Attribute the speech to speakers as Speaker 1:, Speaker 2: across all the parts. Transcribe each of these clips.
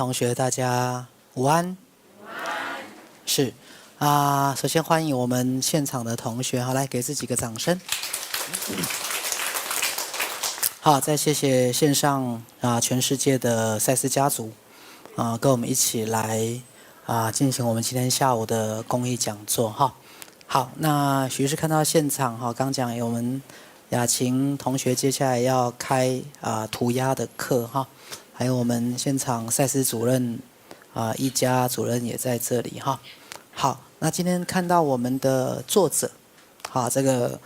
Speaker 1: 同学，大家午安。是首先欢迎我们现场的同学，好，来给自己个掌声。好，再谢谢线上全世界的赛斯家族跟我们一起来进行我们今天下午的公益讲座哈。好，那许医师看到现场哈，刚讲我们雅琴同学接下来要开涂鸦的课哈，还有我们现场赛斯主任一家主任也在这里哈。好，那今天看到我们的作者，好，这个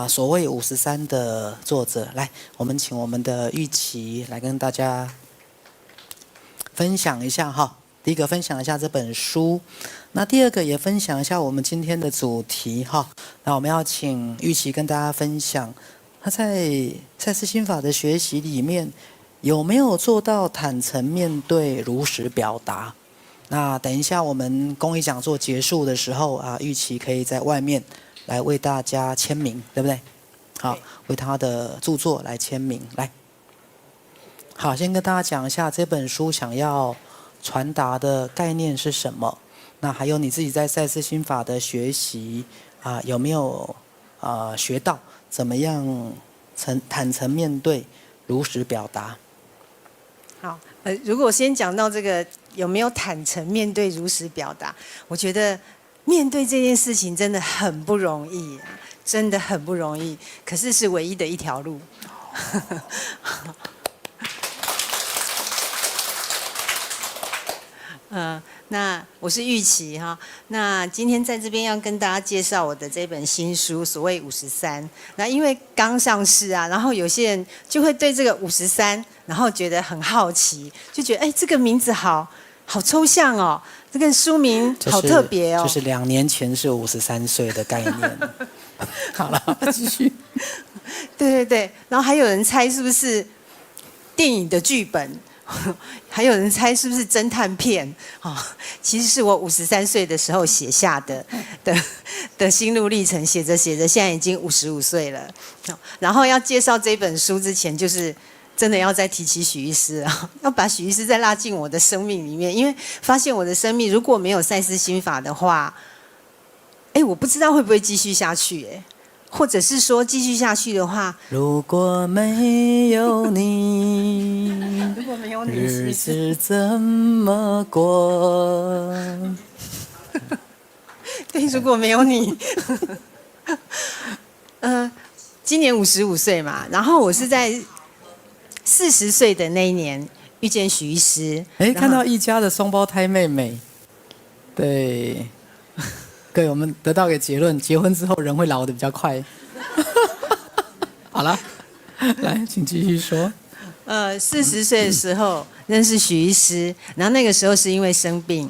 Speaker 1: 所谓53的作者，来，我们请我们的玉琪来跟大家分享一下哈。第一个分享一下这本书，那第二个也分享一下我们今天的主题哈。那我们要请玉琪跟大家分享，他在赛斯心法的学习里面有没有做到坦诚面对、如实表达？那等一下我们公益讲座结束的时候玉琪可以在外面来为大家签名，对不对？好，为他的著作来签名。来，好，先跟大家讲一下这本书想要传达的概念是什么。那还有你自己在赛斯心法的学习有没有学到怎么样坦诚面对、如实表达？
Speaker 2: 好，如果先讲到这个有没有坦诚面对、如实表达，我觉得面对这件事情真的很不容易，真的很不容易，可是是唯一的一条路。那我是玉琪哈，那今天在这边要跟大家介绍我的这本新书，所谓53。那因为刚上市然后有些人就会对这个53，然后觉得很好奇，就觉得这个名字好抽象哦，这个书名好特别哦。
Speaker 1: 就是2年前是53岁的概念。好了，继续。
Speaker 2: 对，然后还有人猜是不是电影的剧本。还有人猜是不是侦探片其实是我53岁的时候写下的心路历程，写着写着现在已经55岁了。然后要介绍这本书之前，就是真的要再提起许医师要把许医师再拉进我的生命里面，因为发现我的生命如果没有赛斯心法的话，我不知道会不会继续下去或者是说继续下去的话，
Speaker 1: 如果没有你，日子怎么过？
Speaker 2: 对，如果没有你，今年55岁嘛，然后我是在40岁的那一年遇见许医师，
Speaker 1: 看到一家的双胞胎妹妹，对。对，我们得到一个结论：结婚之后人会老得比较快。好了，来，请继续说。
Speaker 2: 40岁的时候认识许医师，然后那个时候是因为生病，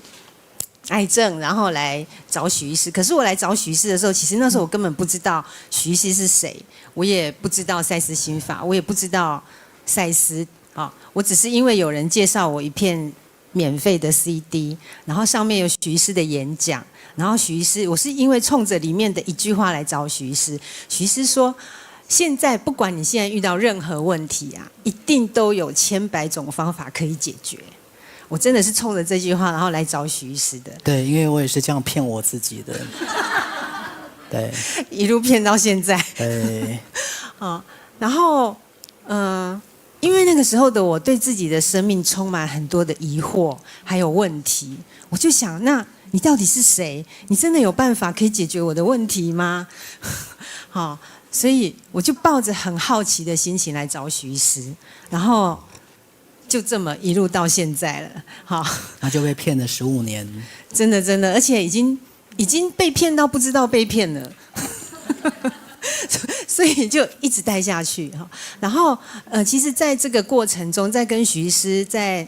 Speaker 2: 癌症，然后来找许医师。可是我来找许医师的时候，其实那时候我根本不知道许医师是谁，我也不知道赛斯心法，我也不知道赛斯我只是因为有人介绍我一片免费的 CD， 然后上面有许医师的演讲。然后许医师，我是因为冲着里面的一句话来找许医师。许医师说，现在不管你现在遇到任何问题一定都有千百种方法可以解决。我真的是冲着这句话，然后来找许医师的。
Speaker 1: 对，因为我也是这样骗我自己的。对，
Speaker 2: 一路骗到现在。
Speaker 1: 对。
Speaker 2: 然后因为那个时候的我对自己的生命充满很多的疑惑，还有问题，我就想那。你到底是谁？你真的有办法可以解决我的问题吗？所以我就抱着很好奇的心情来找许医师，然后就这么一路到现在了。
Speaker 1: 那就被骗了15年。
Speaker 2: 真的，而且已经被骗到不知道被骗了。所以就一直待下去。然后其实在这个过程中，在跟许医师在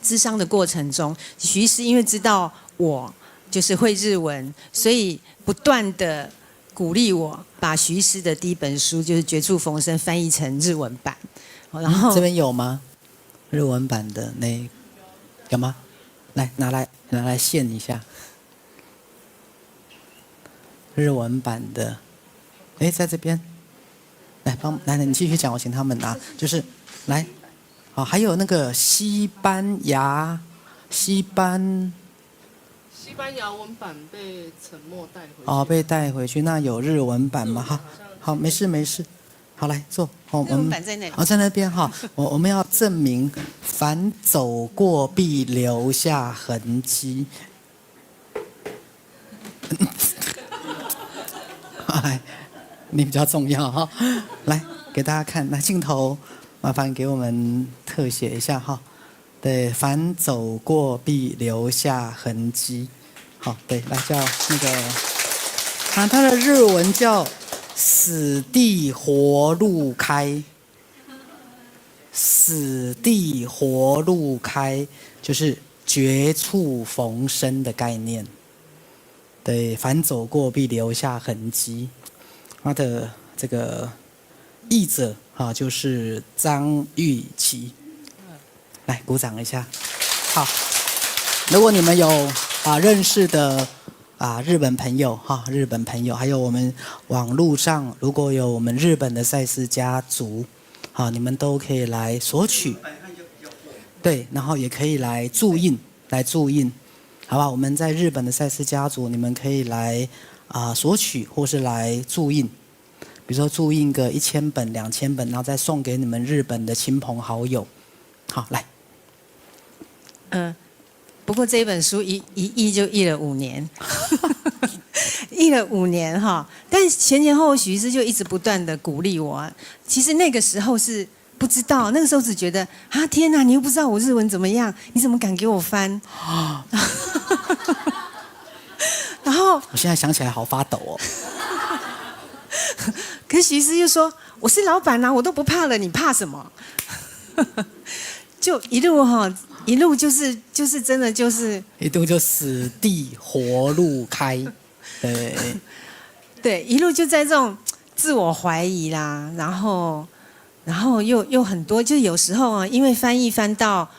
Speaker 2: 咨商的过程中，许医师因为知道我就是会日文，所以不断的鼓励我把许医师的第一本书就是《绝处逢生》翻译成日文版。然后
Speaker 1: 这边有吗？日文版的那有吗？来拿来献一下。日文版的，在这边。来你继续讲，我请他们拿，就是来。啊，还有那个西班牙
Speaker 3: 文版被沉默带回去。
Speaker 1: 哦，被带回去，那有日文版吗？哈，好，没事没事，好来坐。哦，
Speaker 2: 日文版在哪里？
Speaker 1: 哦，在那边哈。我们要证明，凡走过必留下痕迹。来，你比较重要哈。来，给大家看，那镜头麻烦给我们特写一下哈。对，凡走过必留下痕迹。好，对，来叫那个，它的日文叫死地活路开。死地活路开，就是绝处逢生的概念。对，凡走过必留下痕迹。它的这个译者啊，就是张玉琪。来，鼓掌一下。好，如果你们有认识的日本朋友日本朋友，还有我们网络上如果有我们日本的赛斯家族，你们都可以来索取。对，然后也可以来注印，好吧？我们在日本的赛斯家族，你们可以来索取或是来注印，比如说注印个1000本、2000本，然后再送给你们日本的亲朋好友。好，来。
Speaker 2: 不过这本书一译就译了5年，译了5年哈。但前后许医师就一直不断的鼓励我。其实那个时候是不知道，那个时候只觉得天哪，你又不知道我日文怎么样，你怎么敢给我翻？然后
Speaker 1: 我现在想起来好发抖哦。
Speaker 2: 可是许医师就说：“我是老板我都不怕了，你怕什么？”就一路就是真的就是
Speaker 1: 一路就死地活路开，
Speaker 2: 对，一路就在这种自我怀疑啦，然后又很多，就有时候因为翻译翻到，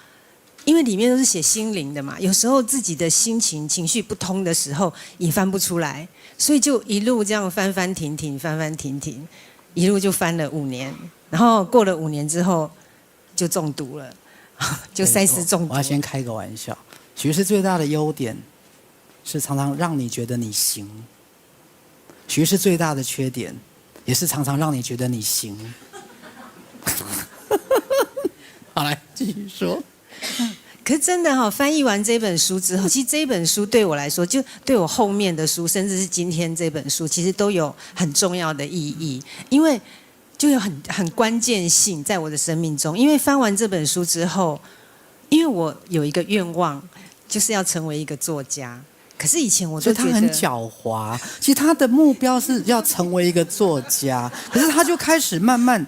Speaker 2: 因为里面都是写心灵的嘛，有时候自己的心情情绪不通的时候也翻不出来，所以就一路这样翻翻停停，一路就翻了5年，然后过了5年之后就中毒了。就赛斯中毒。
Speaker 1: 我要先开个玩笑，许医师最大的优点是常常让你觉得你行，许医师最大的缺点也是常常让你觉得你行。好，来继续说。
Speaker 2: 可是真的翻译完这本书之后，其实这本书对我来说，就对我后面的书，甚至是今天这本书，其实都有很重要的意义，因为就有很关键性在我的生命中。因为翻完这本书之后，因为我有一个愿望，就是要成为一个作家。可是以前我都觉得
Speaker 1: 他很狡猾，其实他的目标是要成为一个作家，可是他就开始慢慢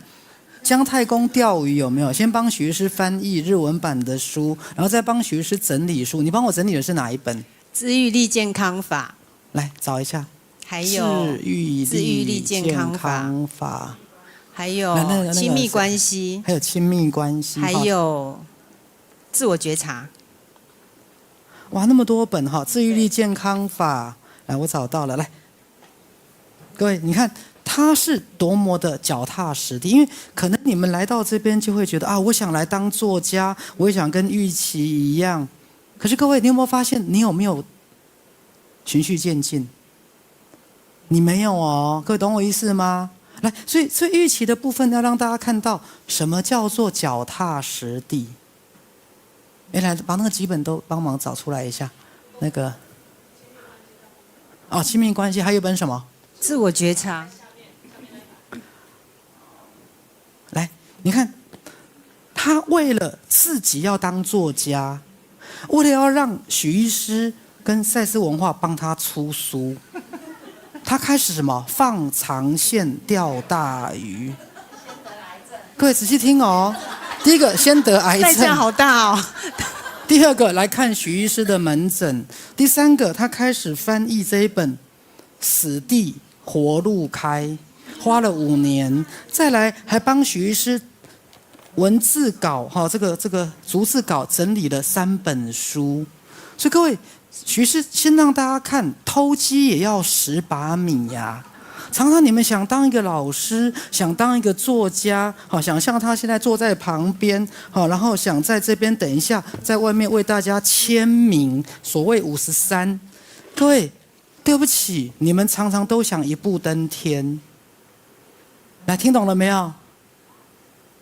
Speaker 1: 姜太公钓鱼，有没有？先帮许医师翻译日文版的书，然后再帮许医师整理书。你帮我整理的是哪一本？
Speaker 2: 自愈力健康法。
Speaker 1: 来找一下。
Speaker 2: 还有
Speaker 1: 自愈力健康法。
Speaker 2: 还有亲密关系。
Speaker 1: 还有亲密关系。
Speaker 2: 还有自我觉察。
Speaker 1: 哇，那么多本哈！自愈力健康法，来，我找到了，来，各位，你看他是多么的脚踏实地，因为可能你们来到这边就会觉得我想来当作家，我也想跟玉琪一样。可是各位，你有没有发现，你有没有循序渐进？你没有哦，各位懂我意思吗？来，所以玉琪的部分要让大家看到什么叫做脚踏实地。来，把那个几本都帮忙找出来一下。那个，亲密关系，还有一本什么？
Speaker 2: 自我觉察。
Speaker 1: 来，你看，他为了自己要当作家，为了要让许医师跟赛斯文化帮他出书，他开始什么？放长线钓大鱼。各位仔细听哦。第一个先得癌症，
Speaker 2: 代价好大哦。
Speaker 1: 第二个来看许医师的门诊。第三个，他开始翻译这一本《死地活路开》，花了5年。再来还帮许医师文字稿这个逐字稿整理了3本书。所以各位，许医师先让大家看，偷鸡也要10把米呀。常常你们想当一个老师，想当一个作家，好，想象他现在坐在旁边，好，然后想在这边等一下，在外面为大家签名，所谓53。各位，对不起，你们常常都想一步登天。来，听懂了没有？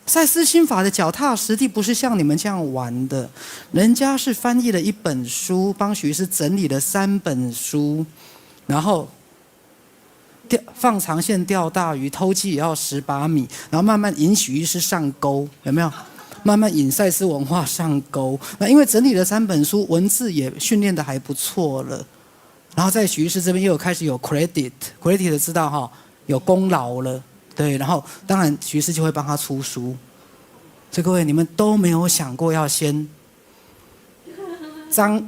Speaker 1: 赛斯心法的脚踏实地不是像你们这样玩的，人家是翻译了1本书，帮许医师整理了3本书，然后放长线钓大鱼，偷鸡也要10把米，然后慢慢引许医师上钩，有没有？慢慢引赛斯文化上钩。那因为整理了3本书，文字也训练的还不错了，然后在许医师这边又开始有 credit 知道哈，有功劳了。对，然后当然许医师就会帮他出书。所以各位，你们都没有想过要先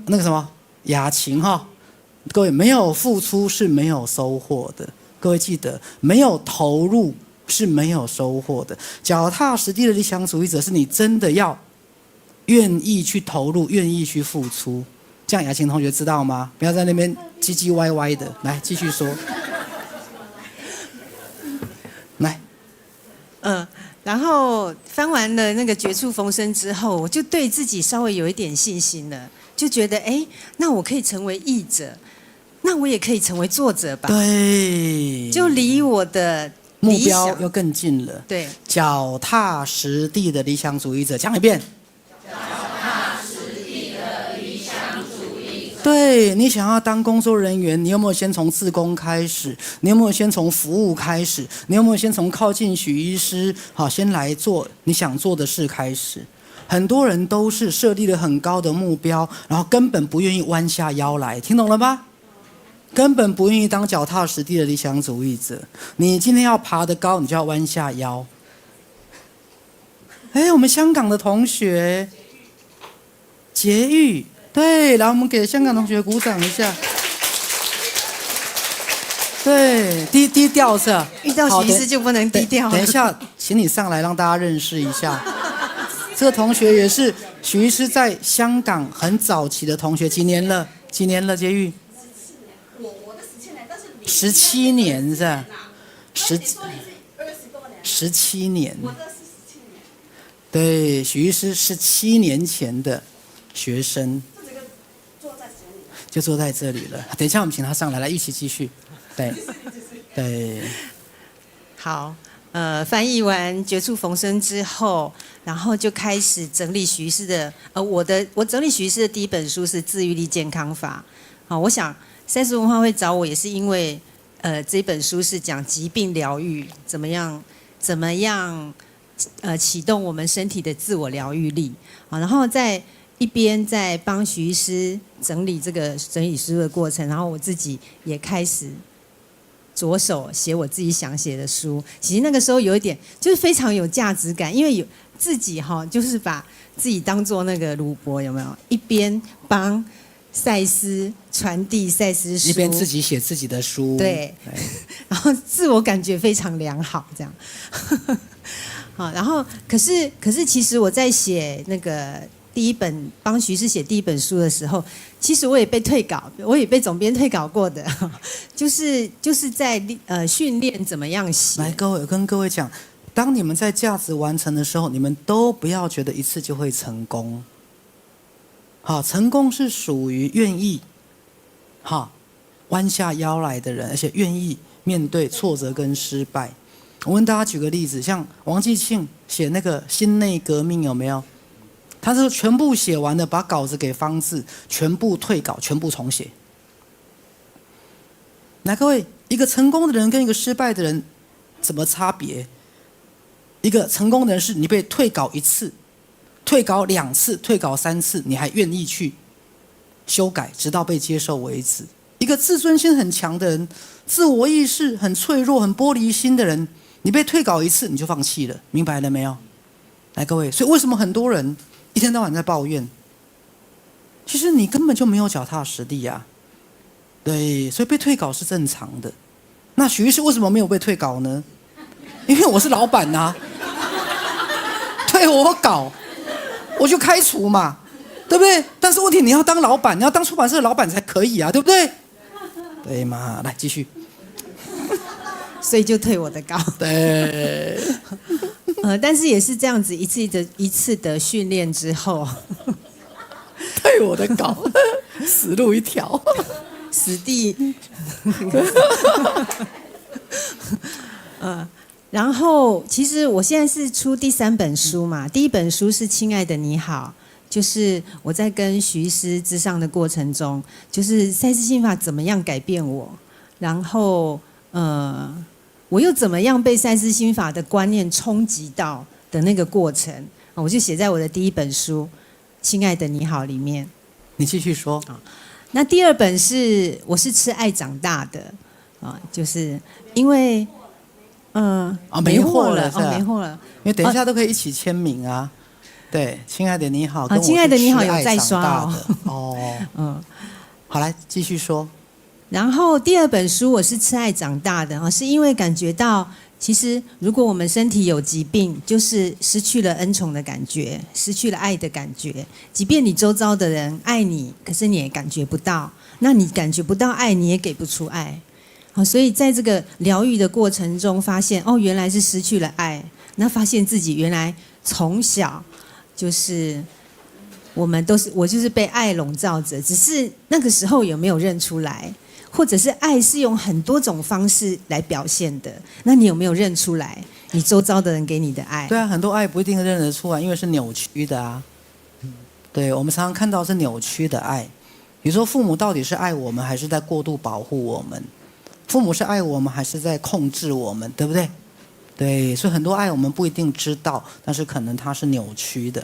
Speaker 1: 那个什么雅琴哈？各位，没有付出是没有收获的。各位记得，没有投入是没有收获的。脚踏实地的理想主义者，是你真的要愿意去投入，愿意去付出。这样雅琴同学知道吗？不要在那边唧唧歪歪的。来，继续说。来，
Speaker 2: 然后翻完了那个绝处逢生之后，我就对自己稍微有一点信心了，就觉得那我可以成为译者，那我也可以成为作者吧？
Speaker 1: 对，
Speaker 2: 就离我的
Speaker 1: 目标又更近了。
Speaker 2: 对，
Speaker 1: 脚踏实地的理想主义者，讲一遍。对，你想要当工作人员，你有没有先从志工开始？你有没有先从服务开始？你有没有先从靠近许医师，好，先来做你想做的事开始？很多人都是设立了很高的目标，然后根本不愿意弯下腰来，听懂了吗？根本不愿意当脚踏实地的理想主义者。你今天要爬得高，你就要弯下腰。我们香港的同学，洁玉。对，来，我们给香港同学鼓掌一下。对，低调是吧？
Speaker 2: 遇到许医师就不能低调。
Speaker 1: 等一下，请你上来让大家认识一下。这个同学也是许医师在香港很早期的同学，几年了？洁玉
Speaker 4: 我的17年，但是
Speaker 1: 17年是吧？17年。
Speaker 4: 我的是17年。
Speaker 1: 对，许医师17年前的学生。就坐在这里了。等一下，我们请他上来，来一起继续。对。
Speaker 2: 好，翻译完《绝处逢生》之后，然后就开始整理许医师的。我整理许医师的第一本书是《自愈力健康法》。好，我想赛斯文化会找我，也是因为这本书是讲疾病疗愈，怎么样启动我们身体的自我疗愈力。好，然后一边在帮许医师整理这个整理书的过程，然后我自己也开始着手写我自己想写的书。其实那个时候有一点就是非常有价值感，因为有自己就是把自己当做那个鲁伯，有没有？一边帮赛斯传递赛斯书，
Speaker 1: 一边自己写自己的书，
Speaker 2: 对，然后自我感觉非常良好，这样。好，然后可是其实我在写那个帮徐师写第一本书的时候，其实我也被退稿，我也被总编退稿过的，就是在训练怎么样写。
Speaker 1: 来，跟各位讲，当你们在价值完成的时候，你们都不要觉得一次就会成功。好，成功是属于愿意弯下腰来的人，而且愿意面对挫折跟失败。我跟大家举个例子，像王继庆写那个心内革命有没有？他是全部写完了，把稿子给方志，全部退稿，全部重写。来，各位，一个成功的人跟一个失败的人怎么差别？一个成功的人是你被退稿1次，退稿2次，退稿3次，你还愿意去修改，直到被接受为止。一个自尊心很强的人，自我意识很脆弱、很玻璃心的人，你被退稿1次你就放弃了，明白了没有？来，各位，所以为什么很多人一天到晚在抱怨？其实你根本就没有脚踏实地啊。对，所以被退稿是正常的。那许医师为什么没有被退稿呢？因为我是老板啊，退我稿，我就开除嘛，对不对？但是问题你要当老板，你要当出版社的老板才可以啊，对不对？对嘛，来继续。
Speaker 2: 所以就退我的稿。
Speaker 1: 对，
Speaker 2: 但是也是这样子一次的训练之后，
Speaker 1: 退我的稿，死路一条。
Speaker 2: 死地。然后其实我现在是出第3本书嘛，第1本书是《亲爱的你好》，就是我在跟徐医师咨商的过程中，就是赛斯心法怎么样改变我，然后我又怎么样被赛斯心法的观念冲击到的那个过程，我就写在我的第1本书《亲爱的你好》里面。
Speaker 1: 你继续说。
Speaker 2: 那第2本是我是吃爱长大的就是因为
Speaker 1: 没货了，
Speaker 2: 没货了，
Speaker 1: 因为等一下都可以一起签名啊。对，亲爱的你好，跟我
Speaker 2: 亲爱的你好有在
Speaker 1: 是吃爱长大
Speaker 2: 刷
Speaker 1: 的好，来继续说。
Speaker 2: 然后第2本书我是吃爱长大的是因为感觉到，其实如果我们身体有疾病，就是失去了恩宠的感觉，失去了爱的感觉。即便你周遭的人爱你，可是你也感觉不到。那你感觉不到爱，你也给不出爱。所以在这个疗愈的过程中，发现原来是失去了爱。那发现自己原来从小就是我就是被爱笼罩着，只是那个时候有没有认出来？或者是爱是用很多种方式来表现的，那你有没有认出来你周遭的人给你的爱？
Speaker 1: 对啊，很多爱不一定认得出来，因为是扭曲的啊。对，我们常常看到是扭曲的爱。比如说父母到底是爱我们，还是在过度保护我们？父母是爱我们，还是在控制我们？对不对？对，所以很多爱我们不一定知道，但是可能它是扭曲的。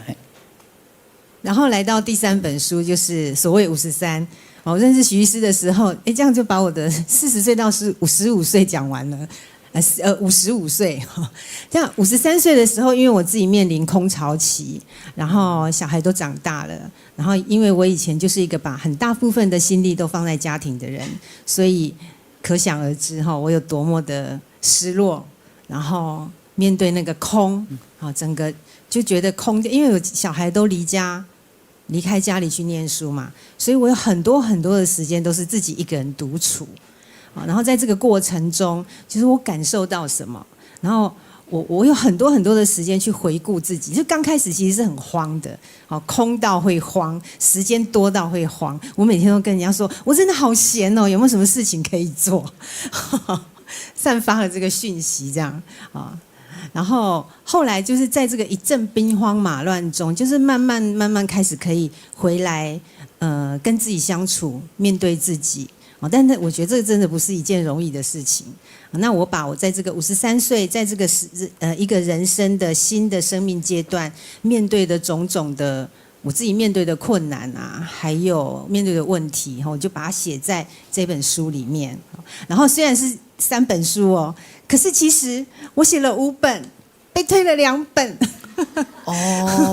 Speaker 2: 然后来到第3本书，就是所谓53。我认识徐医师的时候，这样就把我的40岁到55岁讲完了，55岁。这样53岁的时候，因为我自己面临空巢期，然后小孩都长大了，然后因为我以前就是一个把很大部分的心力都放在家庭的人，所以可想而知我有多么的失落，然后面对那个空，整个就觉得空，因为有小孩都离开家里去念书嘛，所以我有很多很多的时间都是自己一个人独处，然后在这个过程中，其实我感受到什么，然后我有很多很多的时间去回顾自己，就刚开始其实是很慌的，空到会慌，时间多到会慌，我每天都跟人家说，我真的好闲有没有什么事情可以做，散发了这个讯息这样然后后来就是在这个一阵兵荒马乱中，就是慢慢开始可以回来，跟自己相处，面对自己。但是我觉得这个真的不是一件容易的事情。那我把我在这个53岁，在这个一个人生的新的生命阶段，面对的种种的我自己面对的困难啊，还有面对的问题，我就把它写在这本书里面。然后虽然是3本书可是其实我写了5本，被退了2本。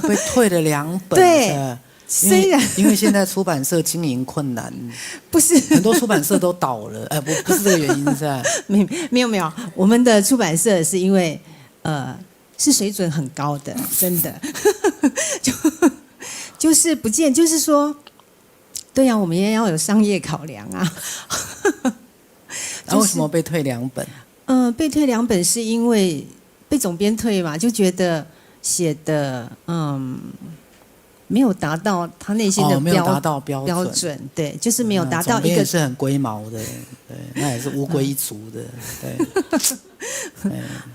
Speaker 1: 被退了2本。
Speaker 2: 对，虽然
Speaker 1: 因为现在出版社经营困难，
Speaker 2: 不是
Speaker 1: 很多出版社都倒了。不是这个原因是吧？
Speaker 2: 没有，我们的出版社是因为是水准很高的，真的，就是不见，就是说，对呀，我们也要有商业考量啊。
Speaker 1: 那为什么被退2本？
Speaker 2: 被退2本是因为被总编退嘛，就觉得写的没有达到他内心的
Speaker 1: 没有达到标
Speaker 2: 准，对，就是没有达到一个。
Speaker 1: 总编是很龟毛的，对，那也是乌龟一族的，对。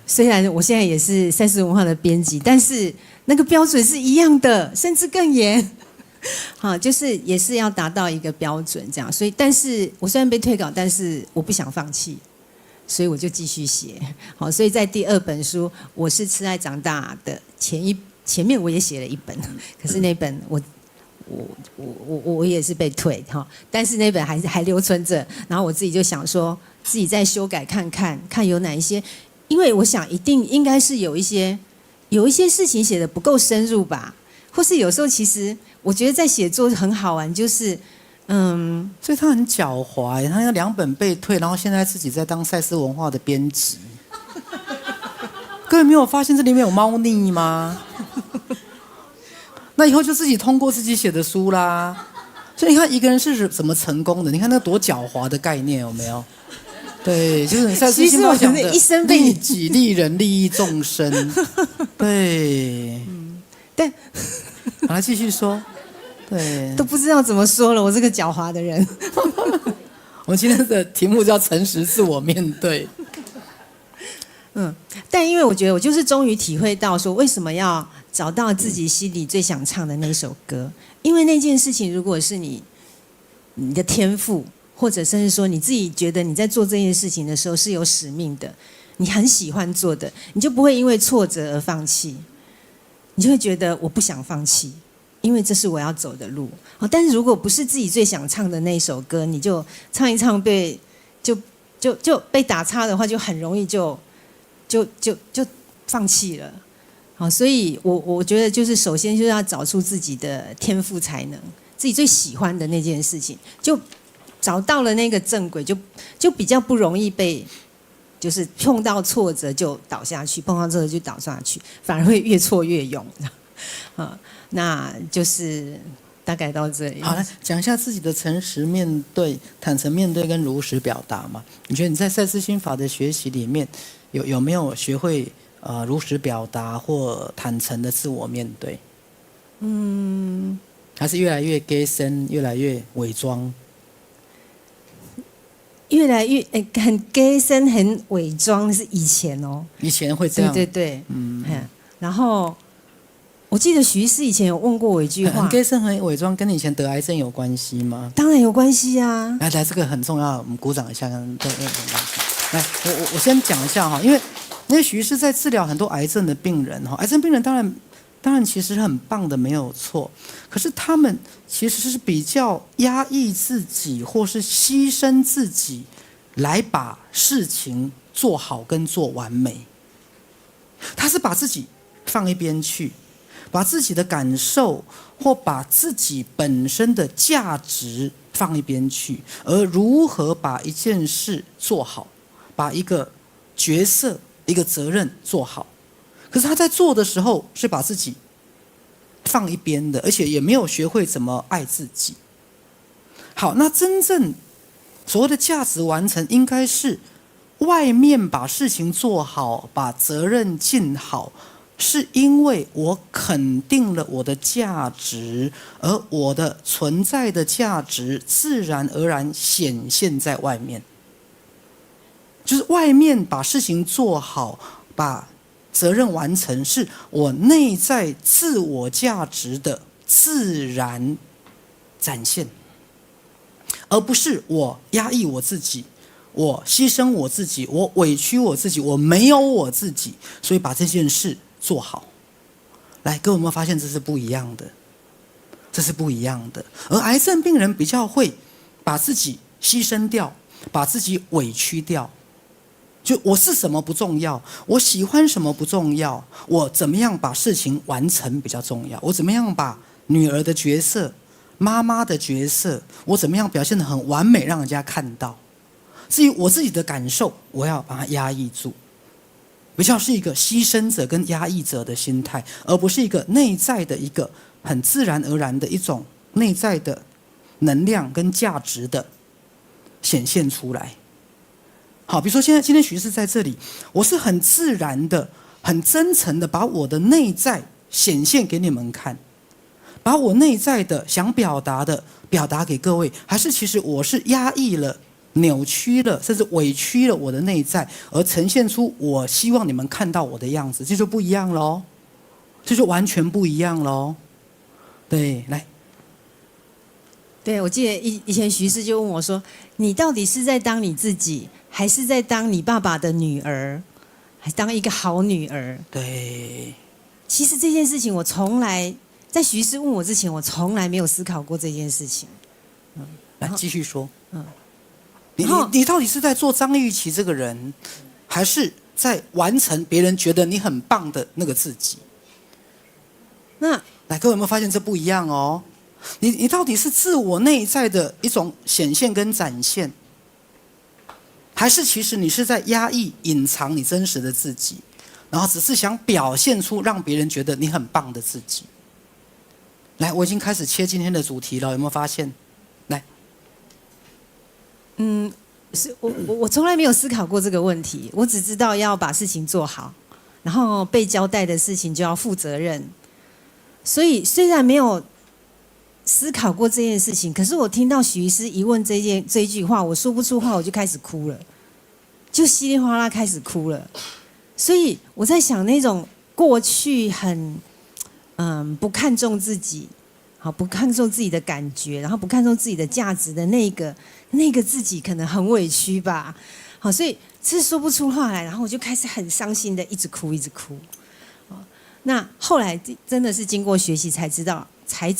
Speaker 2: 虽然我现在也是赛斯文化的编辑，但是那个标准是一样的，甚至更严。就是也是要达到一个标准这样，所以但是我虽然被退稿，但是我不想放弃，所以我就继续写。所以在第2本书我是吃爱长大的前面我也写了1本，可是那本我也是被退但是那本还留存着，然后我自己就想说自己再修改看有哪一些，因为我想一定应该是有一些事情写得不够深入吧，或是有时候其实我觉得在写作很好玩，就是
Speaker 1: 所以他很狡猾，他有2本被退，然后现在自己在当赛斯文化的编辑。各位没有发现这里面有猫腻吗？那以后就自己通过自己写的书啦。所以你看一个人是怎么成功的？你看那多狡猾的概念有没有？对，就是赛斯心
Speaker 2: 其实我
Speaker 1: 法讲的
Speaker 2: 的一生被
Speaker 1: 利己、利人、利益众生。对，
Speaker 2: 但
Speaker 1: 好，来继续说。对，
Speaker 2: 都不知道怎么说了，我这个狡猾的人。
Speaker 1: 我们今天的题目叫诚实自我面对。
Speaker 2: 但因为我觉得我就是终于体会到说，为什么要找到自己心里最想唱的那首歌？因为那件事情，如果是你的天赋，或者甚至说你自己觉得你在做这件事情的时候是有使命的，你很喜欢做的，你就不会因为挫折而放弃，你就会觉得我不想放弃，因为这是我要走的路。但是如果不是自己最想唱的那首歌，你就唱一唱就被打岔的话，就很容易就放弃了。好，所以我觉得就是首先就是要找出自己的天赋才能，自己最喜欢的那件事情，就找到了那个正轨，就比较不容易被就是碰到挫折就倒下去，碰到挫折就倒下去，反而会越挫越勇。那就是大概到这里。
Speaker 1: 好，来讲一下自己的诚实面对、坦诚面对跟如实表达嘛。你觉得你在赛斯心法的学习里面，有没有学会如实表达或坦诚的自我面对？还是越来越假身，越来越伪装？
Speaker 2: 越来越很假身、很伪装是以前哦。
Speaker 1: 以前会这样，
Speaker 2: 对对对，然后我记得徐医师以前有问过我一句话，
Speaker 1: 很假身、很伪装，跟你以前得癌症有关系吗？
Speaker 2: 当然有关系啊。
Speaker 1: 来，这个很重要，我们鼓掌一下。来，我先讲一下哈，因为徐医师在治疗很多癌症的病人哈，癌症病人当然其实很棒的，没有错。可是他们其实是比较压抑自己，或是牺牲自己，来把事情做好跟做完美。他是把自己放一边去，把自己的感受或把自己本身的价值放一边去，而如何把一件事做好，把一个角色、一个责任做好。可是他在做的时候是把自己放一边的，而且也没有学会怎么爱自己。好，那真正所谓的价值完成，应该是外面把事情做好，把责任尽好，是因为我肯定了我的价值，而我的存在的价值自然而然显现在外面。就是外面把事情做好，把责任完成，是我内在自我价值的自然展现，而不是我压抑我自己，我牺牲我自己，我委屈我自己，我没有我自己，所以把这件事做好。来，各位有没有发现这是不一样的？这是不一样的。而癌症病人比较会把自己牺牲掉，把自己委屈掉。就我是什么不重要，我喜欢什么不重要，我怎么样把事情完成比较重要，我怎么样把女儿的角色、妈妈的角色，我怎么样表现得很完美，让人家看到。至于我自己的感受，我要把它压抑住，比较是一个牺牲者跟压抑者的心态，而不是一个内在的一个很自然而然的一种内在的能量跟价值的显现出来。好，比如说今天徐医师在这里，我是很自然的、很真诚的把我的内在显现给你们看，把我内在的想表达的表达给各位，还是其实我是压抑了、扭曲了，甚至委屈了我的内在，而呈现出我希望你们看到我的样子，这就不一样咯，这就完全不一样咯。对，来。
Speaker 2: 对，我记得以前徐医师就问我说：“你到底是在当你自己，还是在当你爸爸的女儿，还当一个好女儿？”
Speaker 1: 对，
Speaker 2: 其实这件事情我从来在徐医师问我之前，我从来没有思考过这件事情。
Speaker 1: 来继续说。
Speaker 2: 然后
Speaker 1: 你到底是在做张玉琪这个人，还是在完成别人觉得你很棒的那个自己？
Speaker 2: 那
Speaker 1: 来，各位有没有发现这不一样哦？你到底是自我内在的一种显现跟展现，还是其实你是在压抑、隐藏你真实的自己，然后只是想表现出让别人觉得你很棒的自己？来，我已经开始切今天的主题了，有没有发现？来，
Speaker 2: 我从来没有思考过这个问题，我只知道要把事情做好，然后被交代的事情就要负责任。所以虽然没有思考过这件事情，可是我听到许医师一问这一句话，我说不出话，我就开始哭了，就稀里哗啦开始哭了。所以我在想，那种过去很不看重自己，好不看重自己的感觉，然后不看重自己的价值的那个自己，可能很委屈吧。好，所以是说不出话来，然后我就开始很伤心的一直哭一直哭。那后来真的是经过学习才知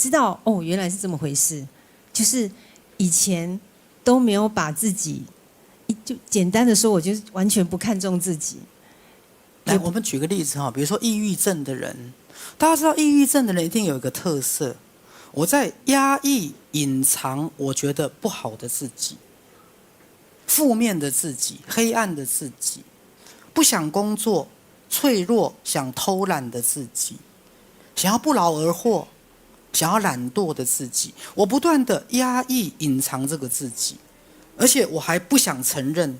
Speaker 2: 道哦，原来是这么回事，就是以前都没有把自己，就简单的说，我就完全不看重自己。
Speaker 1: 来，我们举个例子哈，比如说抑郁症的人，大家知道抑郁症的人一定有一个特色，我在压抑、隐藏我觉得不好的自己、负面的自己、黑暗的自己，不想工作、脆弱、想偷懒的自己，想要不劳而获、想要懒惰的自己，我不断的压抑、隐藏这个自己，而且我还不想承认。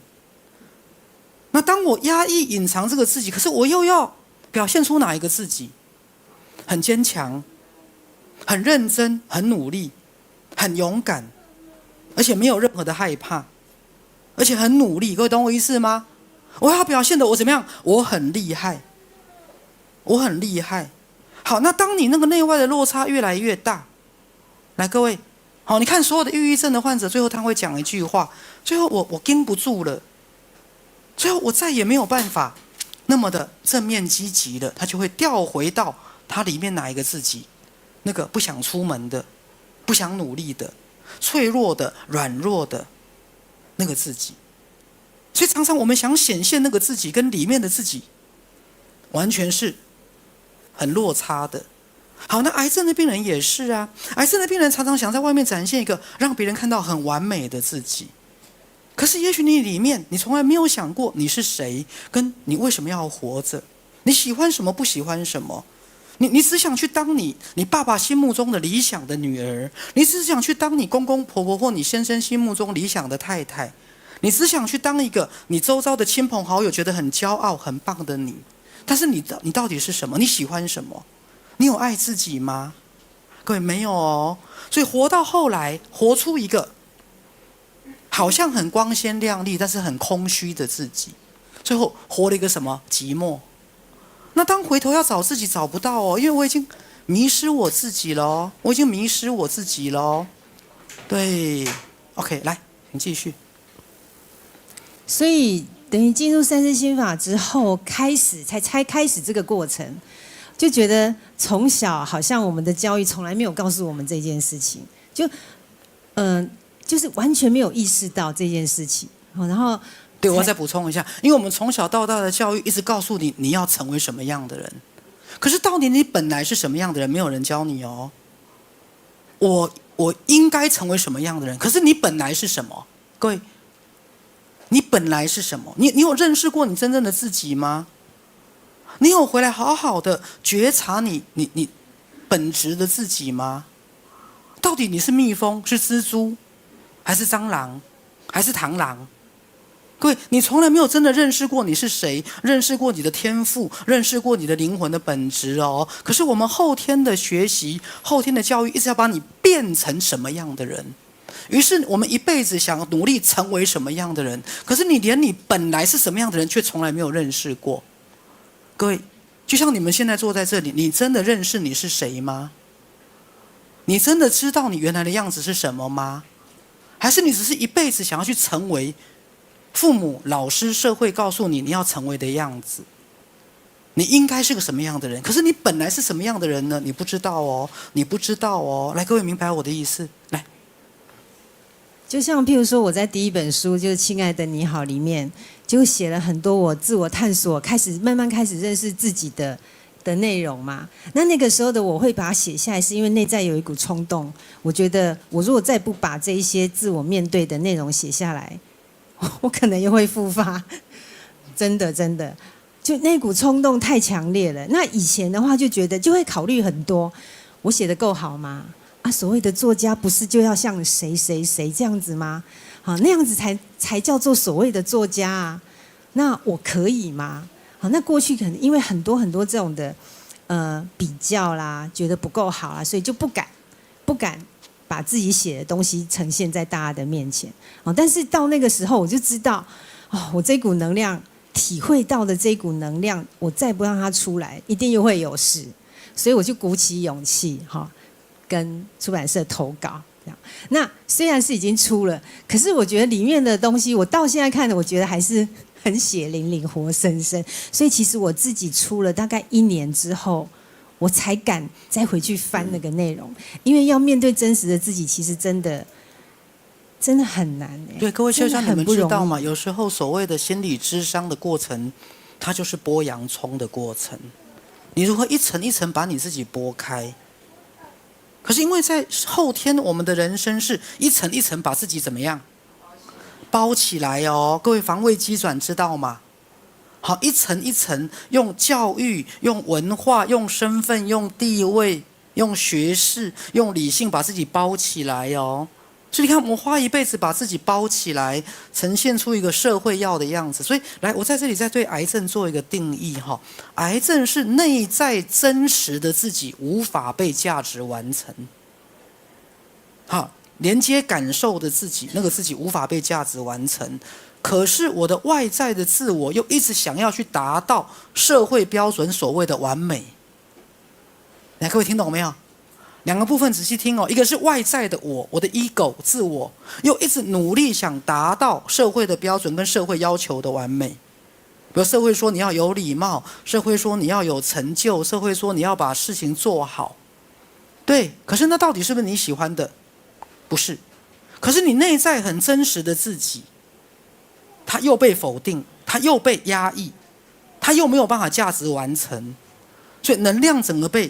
Speaker 1: 那当我压抑、隐藏这个自己，可是我又要表现出哪一个自己？很坚强，很认真，很努力，很勇敢，而且没有任何的害怕，而且很努力。各位懂我意思吗？我要表现的我怎么样？我很厉害，我很厉害。好，那当你那个内外的落差越来越大，来各位，好，你看所有的抑郁症的患者，最后他会讲一句话：最后我盯不住了。最后我再也没有办法那么的正面积极了，他就会调回到他里面哪一个自己，那个不想出门的、不想努力的、脆弱的、软弱的那个自己。所以常常我们想显现那个自己跟里面的自己完全是很落差的。好，那癌症的病人也是啊，癌症的病人常常想在外面展现一个让别人看到很完美的自己，可是也许你里面你从来没有想过你是谁，跟你为什么要活着，你喜欢什么不喜欢什么，你只想去当你爸爸心目中的理想的女儿，你只想去当你公公婆婆或你先生心目中理想的太太，你只想去当一个你周遭的亲朋好友觉得很骄傲很棒的你。但是你到底是什么？你喜欢什么？你有爱自己吗？各位没有哦。所以活到后来，活出一个好像很光鲜亮丽，但是很空虚的自己，最后活了一个什么？寂寞。那当回头要找自己找不到哦，因为我已经迷失我自己了哦，我已经迷失我自己了哦。对 ，OK， 来，请继续。
Speaker 2: 所以等于进入三世心法之后，才开始这个过程，就觉得从小好像我们的教育从来没有告诉我们这件事情，就是完全没有意识到这件事情。然后，
Speaker 1: 对，我再补充一下，因为我们从小到大的教育一直告诉你你要成为什么样的人，可是到底你本来是什么样的人，没有人教你哦。我应该成为什么样的人？可是你本来是什么？各位，你本来是什么？你有认识过你真正的自己吗？你有回来好好的觉察你本质的自己吗？到底你是蜜蜂，是蜘蛛，还是蟑螂，还是螳螂？各位，你从来没有真的认识过你是谁，认识过你的天赋，认识过你的灵魂的本质哦。可是我们后天的学习，后天的教育，一直要把你变成什么样的人。于是我们一辈子想努力成为什么样的人，可是你连你本来是什么样的人，却从来没有认识过。各位，就像你们现在坐在这里，你真的认识你是谁吗？你真的知道你原来的样子是什么吗？还是你只是一辈子想要去成为父母、老师、社会告诉你你要成为的样子？你应该是个什么样的人？可是你本来是什么样的人呢？你不知道哦，你不知道哦。来，各位明白我的意思？来，
Speaker 2: 就像譬如说，我在第一本书就是《亲爱的你好》里面，就写了很多我自我探索，慢慢开始认识自己的内容嘛。那个时候的我会把它写下来，是因为内在有一股冲动，我觉得我如果再不把这一些自我面对的内容写下来，我可能又会复发。真的，就那股冲动太强烈了。那以前的话就觉得就会考虑很多，我写得够好吗？所谓的作家不是就要像谁这样子吗？好，那样子才叫做所谓的作家啊。那我可以吗？好，那过去可能因为很多这种的比较啦，觉得不够好啦，所以就不敢把自己写的东西呈现在大家的面前。哦，但是到那个时候我就知道，哦，我这股能量体会到的这股能量，我再不让它出来，一定又会有事。所以我就鼓起勇气，哈，跟出版社投稿。这样，那虽然是已经出了，可是我觉得里面的东西，我到现在看的，我觉得还是很血淋淋、活生生。所以其实我自己出了大概1年之后，我才敢再回去翻那个内容，因为要面对真实的自己，其实真的很难。
Speaker 1: 对，各位先生，你们知道吗？
Speaker 2: 有
Speaker 1: 有时候所谓的心理諮商的过程，它就是剥洋葱的过程。你如何一层一层把你自己剥开？可是因为在后天，我们的人生是一层一层把自己怎么样包起来哦？各位防卫机转知道吗？好，一层一层用教育、用文化、用身份、用地位、用学识、用理性把自己包起来哦。所以你看，我们花一辈子把自己包起来，呈现出一个社会要的样子。所以，来，我在这里再对癌症做一个定义哈。癌症是内在真实的自己无法被价值完成，好，连接感受的自己，那个自己无法被价值完成。可是我的外在的自我又一直想要去达到社会标准所谓的完美。来，各位听懂没有？两个部分仔细听哦，一个是外在的我的 ego 自我，又一直努力想达到社会的标准跟社会要求的完美。比如社会说你要有礼貌，社会说你要有成就，社会说你要把事情做好。对，可是那到底是不是你喜欢的？不是。可是你内在很真实的自己，他又被否定，他又被压抑，他又没有办法价值完成，所以能量整个被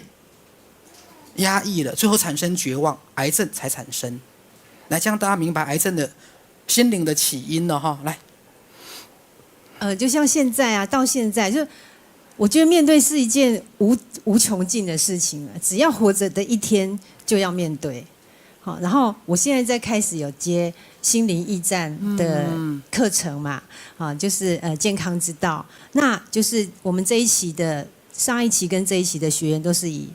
Speaker 1: 压抑了，最后产生绝望，癌症才产生。来，这样大家明白癌症的心灵的起因了哈。来，
Speaker 2: 就像现在啊，到现在就我觉得面对是一件无穷尽的事情了，只要活着的一天就要面对。好，然后我现在在开始有接心灵驿站的课程嘛，啊，就是健康之道，那就是我们这一期的上一期跟这一期的学员都是以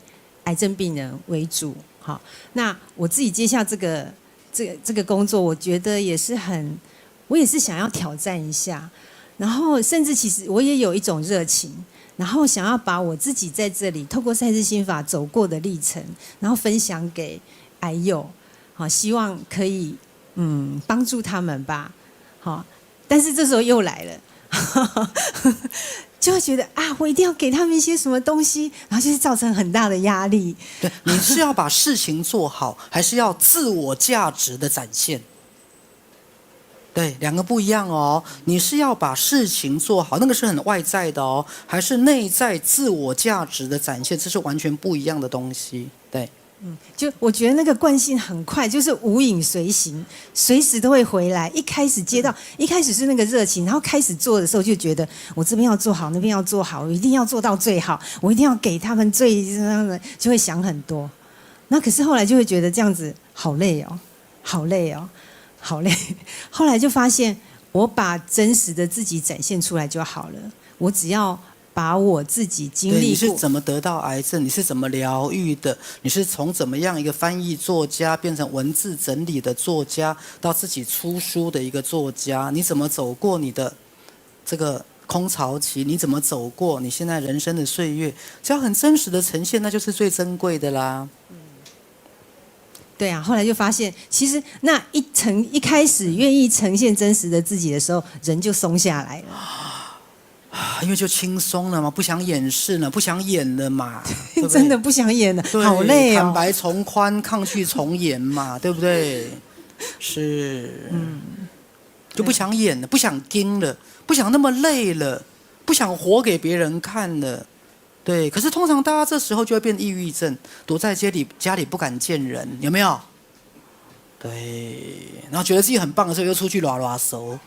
Speaker 2: 癌症病人为主。好，那我自己接下这个工作，我觉得我也是想要挑战一下，然后甚至其实我也有一种热情，然后想要把我自己在这里透过赛斯心法走过的历程，然后分享给癌友，好，希望可以帮助他们吧。好，但是这时候又来了，就会觉得啊，我一定要给他们一些什么东西，然后就是造成很大的压力。
Speaker 1: 对，你是要把事情做好，还是要自我价值的展现？对，两个不一样哦。你是要把事情做好，那个是很外在的哦，还是内在自我价值的展现？这是完全不一样的东西。对，
Speaker 2: 就我觉得那个惯性很快，就是无影随形，随时都会回来。一开始是那个热情，然后开始做的时候就觉得我这边要做好，那边要做好，我一定要做到最好，我一定要给他们最这样的，就会想很多。那可是后来就会觉得这样子好累哦，好累哦。好累，后来就发现，我把真实的自己展现出来就好了。我只要把我自己经历过，
Speaker 1: 你是怎么得到癌症？你是怎么疗愈的？你是从怎么样一个翻译作家变成文字整理的作家，到自己出书的一个作家？你怎么走过你的这个空巢期？你怎么走过你现在人生的岁月？只要很真实的呈现，那就是最珍贵的啦。
Speaker 2: 对啊，后来就发现，其实那一开始愿意呈现真实的自己的时候，人就松下来了，
Speaker 1: 因为就轻松了嘛，不想掩饰了，不想演了嘛，对不对？
Speaker 2: 真的不想演了，好累哦。
Speaker 1: 坦白从宽，抗拒从严嘛，对不对？是，就不想演了，不想盯了，不想那么累了，不想活给别人看了。对，可是通常大家这时候就会变抑郁症，躲在家里不敢见人，有没有？对，然后觉得自己很棒的时候又出去拉拉手，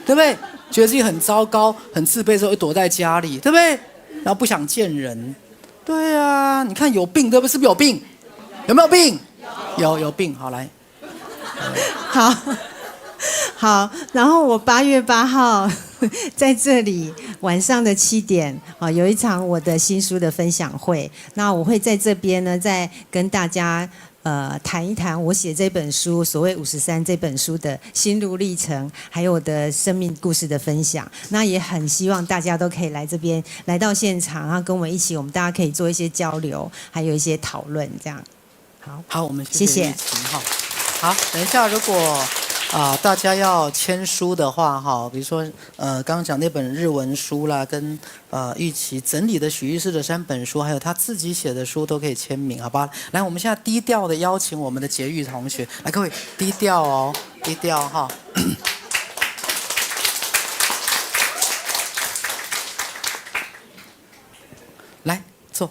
Speaker 1: 对不对？觉得自己很糟糕、很自卑的时候又躲在家里，对不对？然后不想见人。对啊，你看有病，对不对？是不是有病？有没有病？有病。好，来，
Speaker 2: 好，然后我8月8号在这里晚上的7点有一场我的新书的分享会。那我会在这边呢，再跟大家谈一谈我写这本书所谓53这本书的心路历程，还有我的生命故事的分享。那也很希望大家都可以来这边，来到现场，然后跟我们一起，我们大家可以做一些交流，还有一些讨论，这样。
Speaker 1: 好，我们
Speaker 2: 谢谢
Speaker 1: 玉琴哈。好，等一下如果大家要签书的话哈，比如说刚刚讲那本日文书啦，跟玉琪整理的许医师的3本书，还有他自己写的书都可以签名，好吧？来，我们现在低调的邀请我们的洁玉同学，来各位低调哦，低调哈。来坐。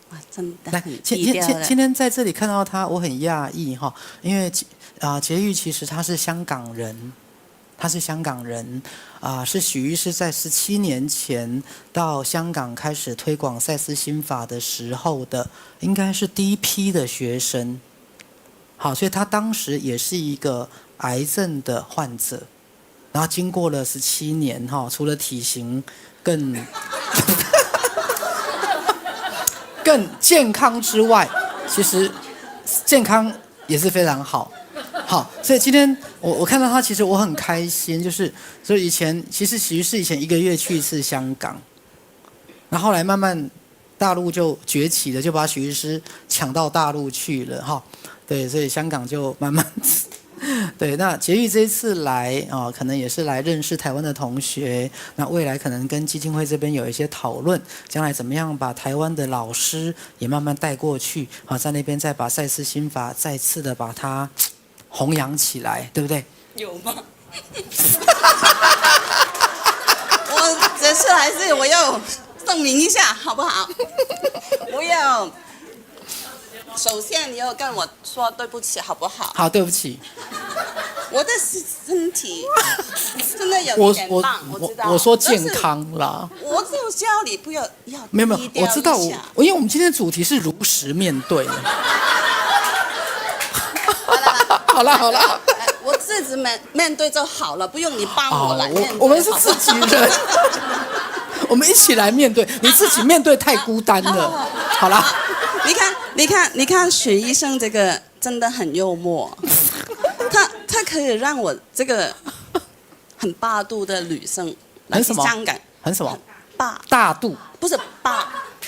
Speaker 5: 哇，真的
Speaker 1: 来，
Speaker 5: 很低调的。
Speaker 1: 今天在这里看到他，我很讶异哈，因为洁玉其实他是香港人，是许医师在17年前到香港开始推广赛斯心法的时候的，应该是第一批的学生。好，所以他当时也是一个癌症的患者，然后经过了17年哈，除了体型更健康之外，其实健康也是非常好。好，所以今天我看到他，其实我很开心，所以其实许医师以前1个月去一次香港，然后后来慢慢大陆就崛起了，就把许医师抢到大陆去了哈。对，所以香港就慢慢对，那洁玉这一次来可能也是来认识台湾的同学，那未来可能跟基金会这边有一些讨论，将来怎么样把台湾的老师也慢慢带过去在那边再把赛斯心法再次的把它弘扬起来，对不对？
Speaker 5: 有吗？我这次来是我要证明一下，好不好？我要首先你要跟我说对不起，好不好？
Speaker 1: 好，对不起。
Speaker 5: 我的身体真的有一点棒，我知道。
Speaker 1: 我说健康啦。
Speaker 5: 我就教你不要
Speaker 1: 没有，我知道
Speaker 5: 因
Speaker 1: 为我们今天的主题是如实面对。好了，
Speaker 5: 我自己面对就好了，不用你帮我来面对。
Speaker 1: 我们是自己人，我们一起来面对。你自己面对太孤单了。好了，
Speaker 5: 你看，许医生这个真的很幽默，他可以让我这个很霸道的女生来去香港，
Speaker 1: 很什么？
Speaker 5: 大
Speaker 1: 度
Speaker 5: 不是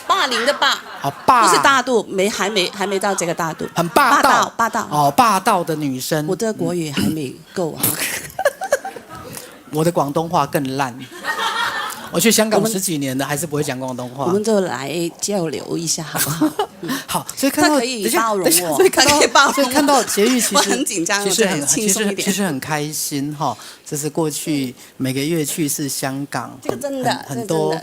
Speaker 5: 霸凌的霸，不是大度，还没到这个大度，
Speaker 1: 很霸道霸道的女生。
Speaker 5: 我的国语还没够啊，
Speaker 1: 我的广东话更烂。我去香港10几年了，还是不会讲广东话。
Speaker 5: 我们就来交流一下，好不好？
Speaker 1: 好，所以看到
Speaker 5: 他可以包容我，
Speaker 1: 所以看到洁玉其实
Speaker 5: 我很紧张，
Speaker 1: 其实
Speaker 5: 其
Speaker 1: 实很开心哈。这是过去每个月去一次香港，
Speaker 5: 这个真的
Speaker 1: 很多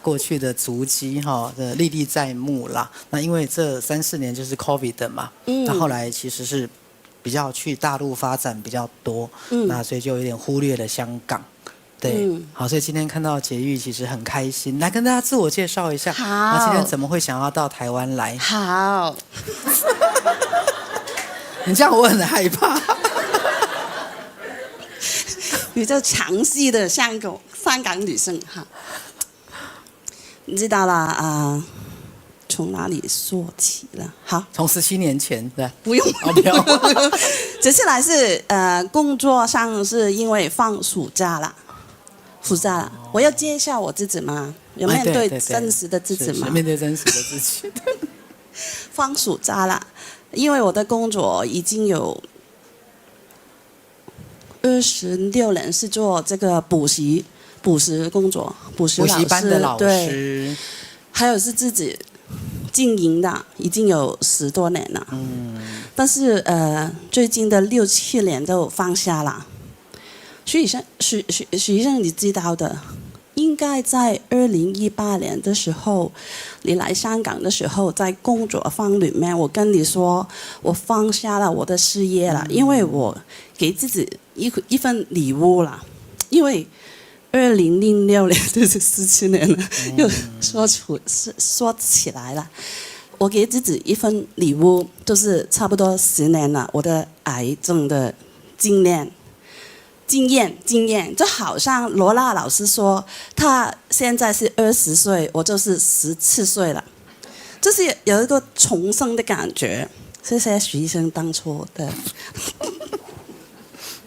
Speaker 1: 过去的足迹哈历历在目啦。那因为这3、4年就是 COVID 嘛，那后来其实是比较去大陆发展比较多，那所以就有点忽略了香港。对，好，所以今天看到洁玉其实很开心，来跟大家自我介绍一下。
Speaker 5: 好，
Speaker 1: 那今天怎么会想要到台湾来？
Speaker 5: 好，
Speaker 1: 你这样我很害怕。
Speaker 5: 比较强势的香港女生哈，你知道啦从哪里说起了？好，
Speaker 1: 从17年前对，
Speaker 5: 不用，
Speaker 1: 不用。
Speaker 5: 这次来是工作上是因为放暑假了。我要介绍我自己吗？有面对真实的自己吗？
Speaker 1: 面对真实的自己。
Speaker 5: 放暑假了，因为我的工作已经有26年是做这个补习工作，补习
Speaker 1: 班的老师，
Speaker 5: 对，还有是自己经营的，已经有10多年了。但是最近的6、7年都放下了。许医生，你知道的，应该在2018年的时候，你来香港的时候，在工作坊里面，我跟你说，我放下了我的事业了，因为我给自己一份礼物了，因为2006年就是17年了，又说起来了，我给自己一份礼物，就是差不多10年了，我的癌症的经验。经验，就好像罗娜老师说，她现在是20岁，我就是17岁了，就是有一个重生的感觉。谢谢徐医生当初的，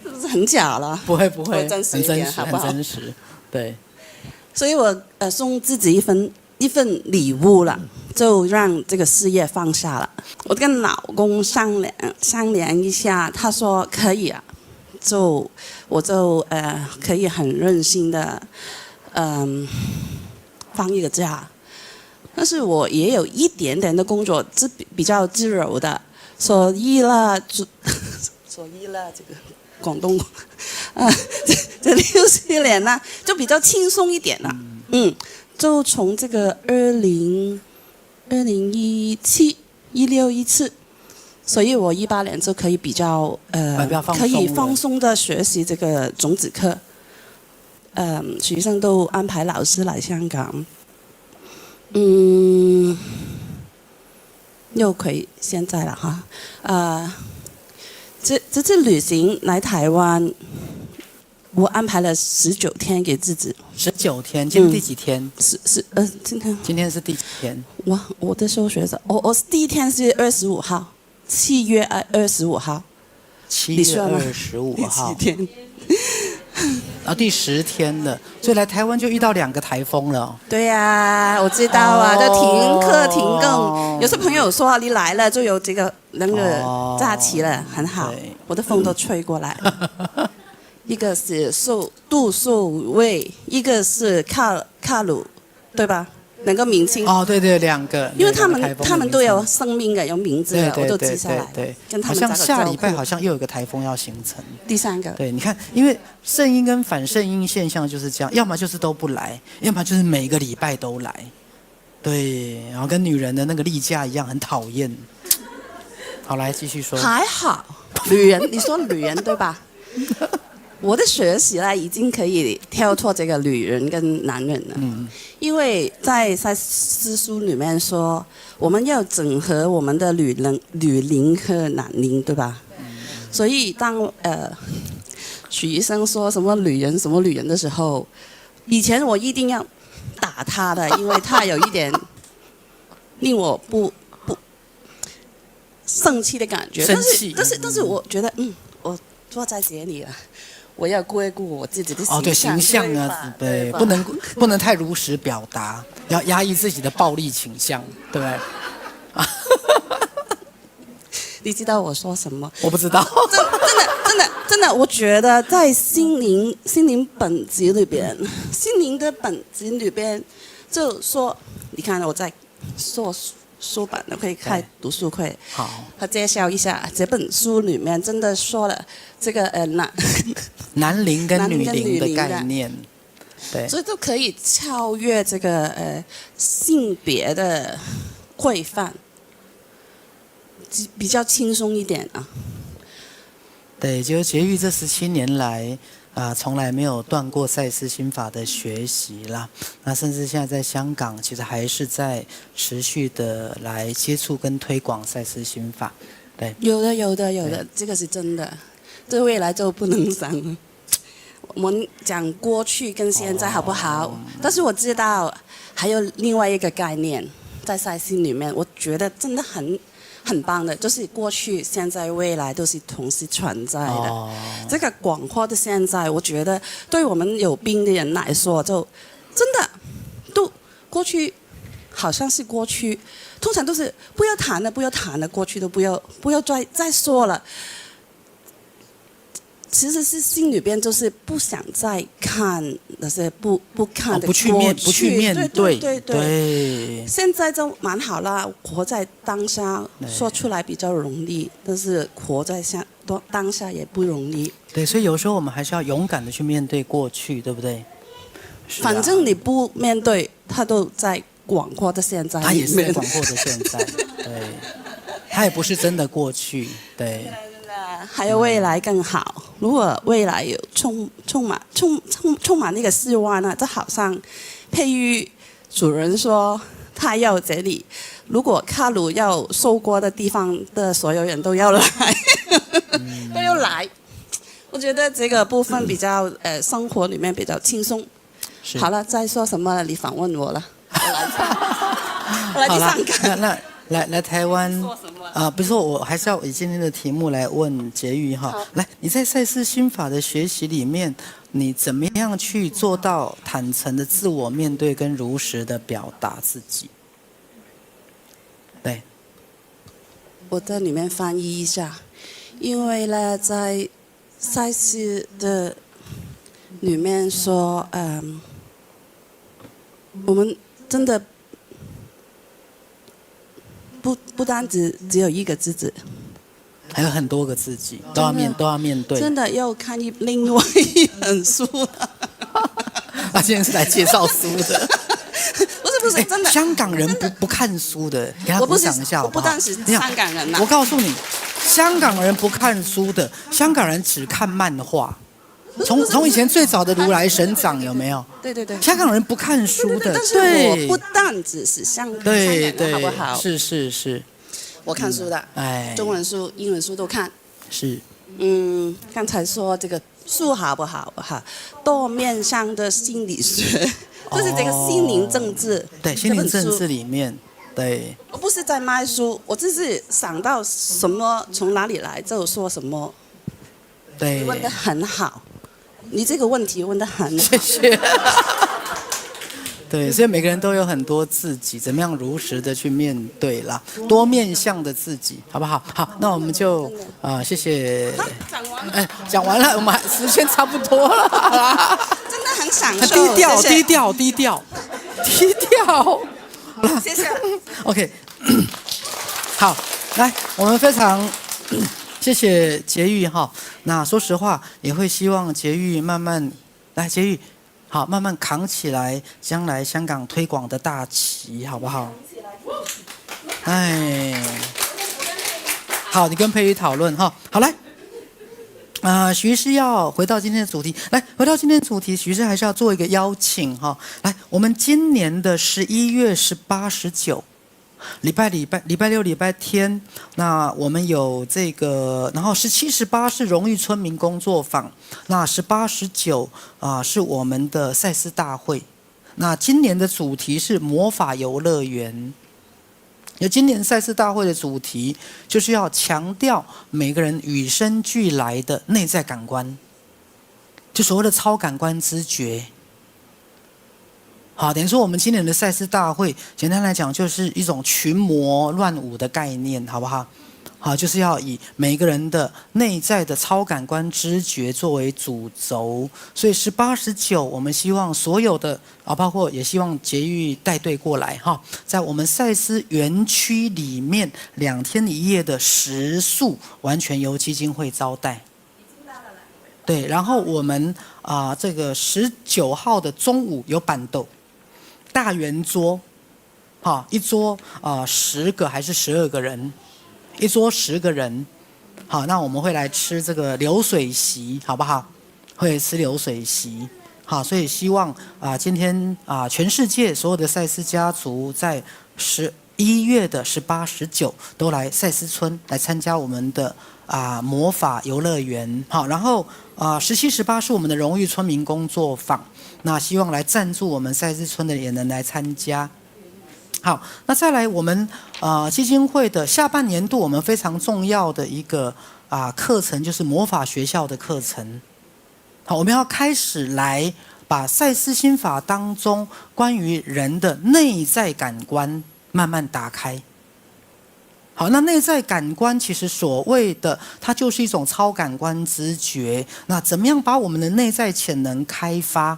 Speaker 5: 是不是很假了？
Speaker 1: 不会不会，
Speaker 5: 我真实一
Speaker 1: 很真实，
Speaker 5: 点好不好
Speaker 1: 很真实，对。
Speaker 5: 所以我送自己一份礼物了，就让这个事业放下了。我跟老公商量一下，他说可以啊，我就可以很任性的放一个假，但是我也有一点点的工作是比较自由的，所以呢，这个广东这6、7年呢就比较轻松一点了，就从这个2017、16、17，所以我18年就可以比较可以放松的学习这个种子课。学生都安排老师来香港，又可以现在了哈，这次旅行来台湾，我安排了19天给自己。
Speaker 1: 19天，今天第几天？
Speaker 5: 今天
Speaker 1: 是第几天？
Speaker 5: 我的数学是，我第一天是25号，7月25号。
Speaker 1: 7月25号。
Speaker 5: 第几天？
Speaker 1: 第10天了，所以来台湾就遇到2个台风了。
Speaker 5: 对呀，我知道啊，就停课停更。有些朋友说你来了就有这个假期了，很好。我的风都吹过来。一个是杜素卫，一个是卡鲁，对吧？能够名清
Speaker 1: 对2个，
Speaker 5: 因为他们都有生命的，有名字的，我都记下来。
Speaker 1: 对，
Speaker 5: 跟他们
Speaker 1: 好像下礼拜好像又有个台风要形成。
Speaker 5: 第3个。
Speaker 1: 对，你看，因为圣婴跟反圣婴现象就是这样，要么就是都不来，要么就是每个礼拜都来。对，然后跟女人的那个例假一样，很讨厌。好，来继续说。
Speaker 5: 还好，女人，你说女人对吧？我的学习呢，已经可以跳脱这个女人跟男人了。因为在赛斯书里面说，我们要整合我们的女灵和男灵，对吧？所以当许医生说什么女人什么女人的时候，以前我一定要打他的，因为他有一点令我不生气的感觉。但是我觉得，我坐在这里了。我要顾一顾我自己的形象，
Speaker 1: 对形象啊，对，不能太如实表达，要压抑自己的暴力倾向，对不对？
Speaker 5: 你知道我说什么？
Speaker 1: 我不知道。
Speaker 5: 真的，我觉得在心灵本质里边，心灵的本质里边，就说，你看我在说。书本的可以开读书会，
Speaker 1: 好，
Speaker 5: 他介绍一下这本书里面真的说了这个
Speaker 1: 男灵跟女灵的概念，对，
Speaker 5: 所以都可以超越这个性别的规范，比较轻松一点啊。
Speaker 1: 对，就是节育这17年来。从来没有断过赛斯心法的学习啦。那甚至现在在香港，其实还是在持续的来接触跟推广赛斯心法。对，
Speaker 5: 有的，这个是真的。这未来就不能讲了。我们讲过去跟现在好不好？但是我知道还有另外一个概念在赛斯里面，我觉得真的很棒的，就是过去、现在、未来都是同时存在的。这个广阔的现在，我觉得对我们有病的人来说，就真的都过去好像是过去，通常都是不要谈了，过去都不要再说了。其实是心里边就是不想再看那些不看的过去，
Speaker 1: 不去面对。
Speaker 5: 对。现在就蛮好啦，活在当下，说出来比较容易，但是活在当下也不容易。
Speaker 1: 对，所以有时候我们还是要勇敢的去面对过去，对不对？
Speaker 5: 反正你不面对，它都在广阔的现在。
Speaker 1: 它也是在广阔的现在，对，它也不是真的过去，对。
Speaker 5: 还有未来更好。如果未来有充满那个希望呢？就好像佩玉主人说他要这里，如果卡鲁要受过的地方的所有人都要来，都要来。我觉得这个部分比较生活里面比较轻松。
Speaker 1: 是
Speaker 5: 好了，再说什么了？你访问我了，我来去
Speaker 1: 好啦
Speaker 5: 上课。
Speaker 1: 那来台湾
Speaker 5: 说什么？
Speaker 1: 不是说我还是要以今天的题目来问婕妤哈
Speaker 5: 好。
Speaker 1: 来，你在赛斯心法的学习里面，你怎么样去做到坦诚的自我面对跟如实的表达自己？对，
Speaker 5: 我在里面翻译一下，因为呢，在赛斯的里面说，我们真的不单只有一个自己，
Speaker 1: 还有很多个自己都要面对。
Speaker 5: 真的要看另外一本书了。
Speaker 1: 他今天是来介绍书的。
Speaker 5: 不是真的。
Speaker 1: 香港人不看书的，给他鼓掌一下好不好？
Speaker 5: 我不但是香港人呐、
Speaker 1: 我告诉你，香港人不看书的，香港人只看漫画。从以前最早的如来神掌有没有？
Speaker 5: 对，
Speaker 1: 香港人不看书的，
Speaker 5: 但是我不但只是香港人，好不好？
Speaker 1: 是，
Speaker 5: 我看书的，中文书、英文书都看。
Speaker 1: 是。
Speaker 5: 刚才说这个书好不好？多面向的心理学，就是这个心灵政治。
Speaker 1: 对，心灵政治里面，对。
Speaker 5: 我不是在卖书，我只是想到什么从哪里来就说什么。
Speaker 1: 对。
Speaker 5: 你问得很好。你这个问题问得很好，
Speaker 1: 谢谢。对，所以每个人都有很多自己，怎么样如实的去面对啦，多面向的自己，好不好？好，那我们就谢谢。
Speaker 5: 讲完了。
Speaker 1: 讲完了，我们时间差不多了。
Speaker 5: 真的很享受。
Speaker 1: 低调，
Speaker 5: 谢谢
Speaker 1: 低调，低调，低调。
Speaker 5: 谢谢。
Speaker 1: OK， 好，来，我们非常。谢谢婕妤哈，那说实话也会希望婕妤慢慢来，婕妤好慢慢扛起来将来香港推广的大旗，好不好？好，你跟佩瑜讨论哈，好来，许医师要回到今天的主题，来回到今天的主题，许医师还是要做一个邀请哈，来，我们今年的11月18、19。礼拜六、礼拜天，那我们有这个，然后17、18是荣誉村民工作坊，那18、19是我们的赛斯大会。那今年的主题是魔法游乐园。有今年赛斯大会的主题就是要强调每个人与生俱来的内在感官，就所谓的超感官知觉。好，等于说我们今年的赛斯大会，简单来讲就是一种群魔乱舞的概念，好不好？好，就是要以每个人的内在的超感官知觉作为主轴，所以18、19，我们希望所有的包括也希望婕妤带队过来哈，在我们赛斯园区里面2天1夜的食宿完全由基金会招待。对，然后我们这个19号的中午有板豆。大圆桌，一桌10个还是12个人，一桌10个人，好，那我们会来吃这个流水席，好不好？会吃流水席，好，所以希望今天全世界所有的赛斯家族在11月的18、19都来赛斯村来参加我们的魔法游乐园，好，然后17、18是我们的荣誉村民工作坊。那希望来赞助我们赛斯村的也能来参加。好，那再来我们基金会的下半年度我们非常重要的一个课程就是魔法学校的课程。好，我们要开始来把赛斯心法当中关于人的内在感官慢慢打开。好，那内在感官其实所谓的它就是一种超感官知觉。那怎么样把我们的内在潜能开发？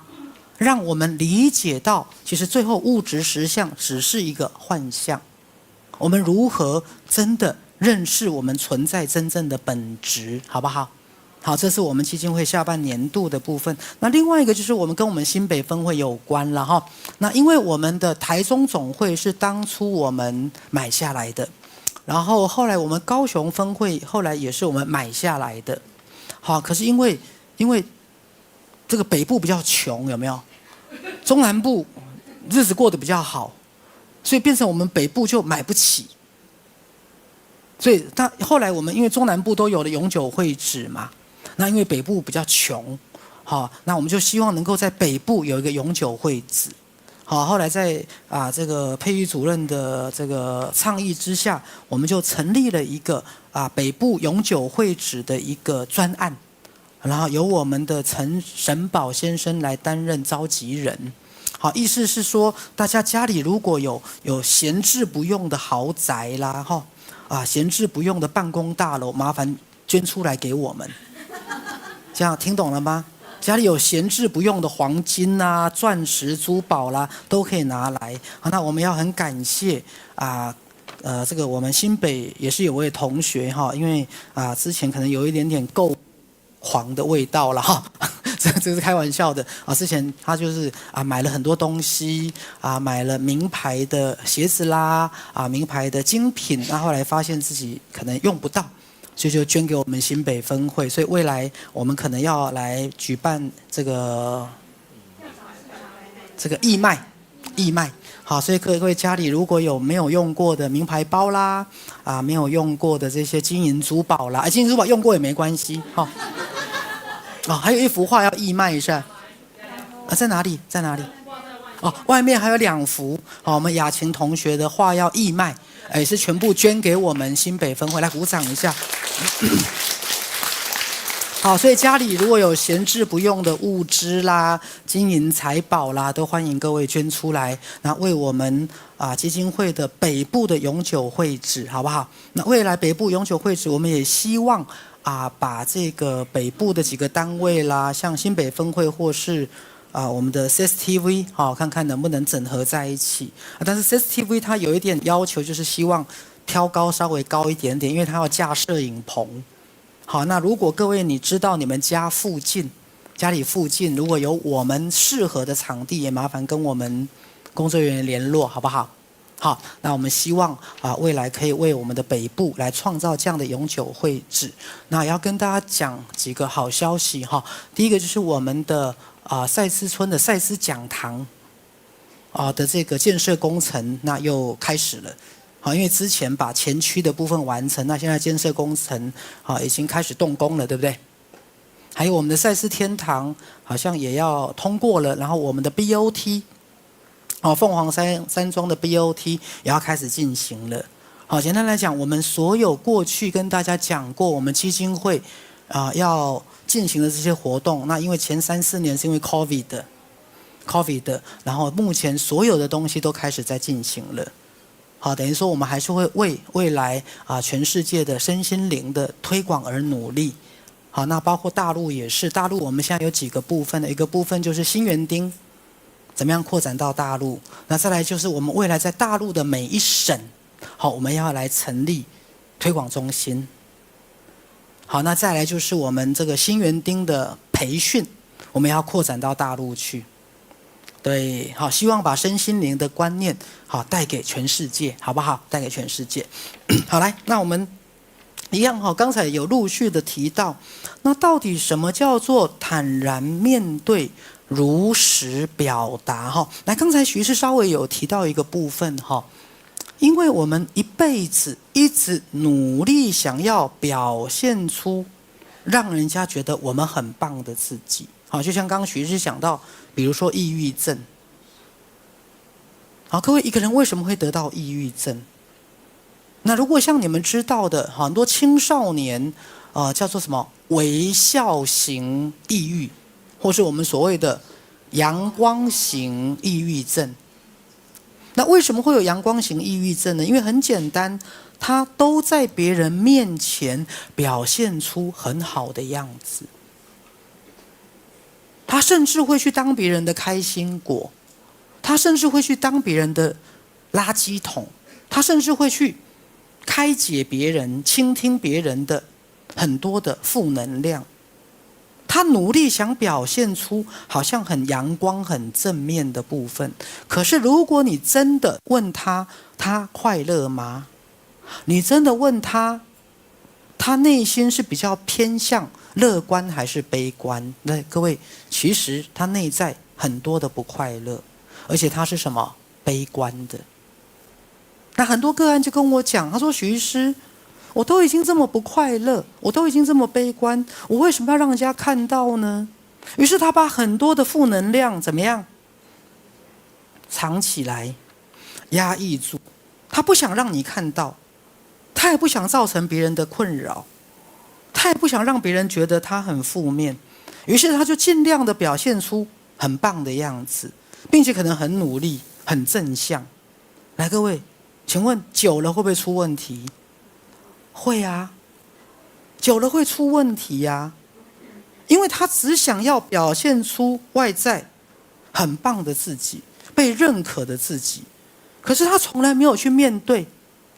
Speaker 1: 让我们理解到，其实最后物质实相只是一个幻象。我们如何真的认识我们存在真正的本质，好不好？好，这是我们基金会下半年度的部分。那另外一个就是我们跟我们新北分会有关了哈。那因为我们的台中总会是当初我们买下来的，然后后来我们高雄分会后来也是我们买下来的。好，可是因为这个北部比较穷，有没有？中南部日子过得比较好，所以变成我们北部就买不起。所以后来我们因为中南部都有了永久会址嘛，那因为北部比较穷，好，那我们就希望能够在北部有一个永久会址。好，后来在这个佩玉主任的这个倡议之下，我们就成立了一个北部永久会址的一个专案，然后由我们的陈神宝先生来担任召集人。好，意思是说，大家家里如果有闲置不用的豪宅啦，闲置不用的办公大楼，麻烦捐出来给我们。这样听懂了吗？家里有闲置不用的黄金啊、钻石、珠宝啦，都可以拿来。好，那我们要很感谢这个我们新北也是有位同学哈，因为之前可能有一点点购黄的味道了哈，这是开玩笑的啊。之前他就是买了很多东西买了名牌的鞋子啦名牌的精品，那后来发现自己可能用不到。所以就捐给我们新北分会，所以未来我们可能要来举办这个义卖，好，所以各位家里如果有没有用过的名牌包啦，没有用过的这些金银珠宝啦，金银珠宝用过也没关系，还有一幅画要义卖一下，在哪里？外面还有2幅，我们雅琴同学的画要义卖。是全部捐给我们新北分会，来鼓掌一下。好，所以家里如果有闲置不用的物资啦、金银财宝啦，都欢迎各位捐出来，那为我们基金会的北部的永久会址，好不好？那未来北部永久会址，我们也希望把这个北部的几个单位啦，像新北分会或是我们的 CSTV 看看能不能整合在一起。但是 CSTV 它有一点要求，就是希望挑高稍微高一点点，因为它要架摄影棚。好，那如果各位你知道你们家里附近如果有我们适合的场地，也麻烦跟我们工作人员联络，好不好？好，那我们希望未来可以为我们的北部来创造这样的永久会址。那也要跟大家讲几个好消息哈。第一个就是我们的赛斯村的赛斯讲堂的这个建设工程，那又开始了。因为之前把前区的部分完成，那现在建设工程已经开始动工了，对不对？还有我们的赛斯天堂好像也要通过了，然后我们的 BOT 凤凰山庄的 BOT 也要开始进行了。好，简单来讲，我们所有过去跟大家讲过，我们基金会要进行的这些活动，那因为前3-4年是因为 COVID， 然后目前所有的东西都开始在进行了。好，等于说我们还是会为未来全世界的身心灵的推广而努力。好，那包括大陆也是，大陆我们现在有几个部分的，一个部分就是新园丁怎么样扩展到大陆，那再来就是我们未来在大陆的每一省，好，我们要来成立推广中心。好，那再来就是我们这个新园丁的培训，我们要扩展到大陆去。对，好，希望把身心灵的观念带给全世界，好不好？带给全世界。好，来，那我们一样刚才有陆续的提到，那到底什么叫做坦然面对、如实表达？来，刚才徐师稍微有提到一个部分因为我们一辈子一直努力想要表现出让人家觉得我们很棒的自己。好，就像刚刚徐师讲到，比如说抑郁症。好，各位，一个人为什么会得到抑郁症？那如果像你们知道的，很多青少年叫做什么微笑型抑郁，或是我们所谓的阳光型抑郁症。那为什么会有阳光型抑郁症呢？因为很简单，他都在别人面前表现出很好的样子，他甚至会去当别人的开心果，他甚至会去当别人的垃圾桶，他甚至会去开解别人、倾听别人的很多的负能量。他努力想表现出好像很阳光、很正面的部分，可是如果你真的问他，他快乐吗？你真的问他，他内心是比较偏向乐观还是悲观？那各位，其实他内在很多的不快乐，而且他是什么？悲观的。那很多个案就跟我讲，他说：“徐医师，我都已经这么不快乐，我都已经这么悲观，我为什么要让人家看到呢？于是他把很多的负能量怎么样？藏起来，压抑住。他不想让你看到，他也不想造成别人的困扰，他也不想让别人觉得他很负面。于是他就尽量的表现出很棒的样子，并且可能很努力、很正向。来，各位，请问久了会不会出问题？会啊，久了会出问题呀，因为他只想要表现出外在很棒的自己，被认可的自己，可是他从来没有去面对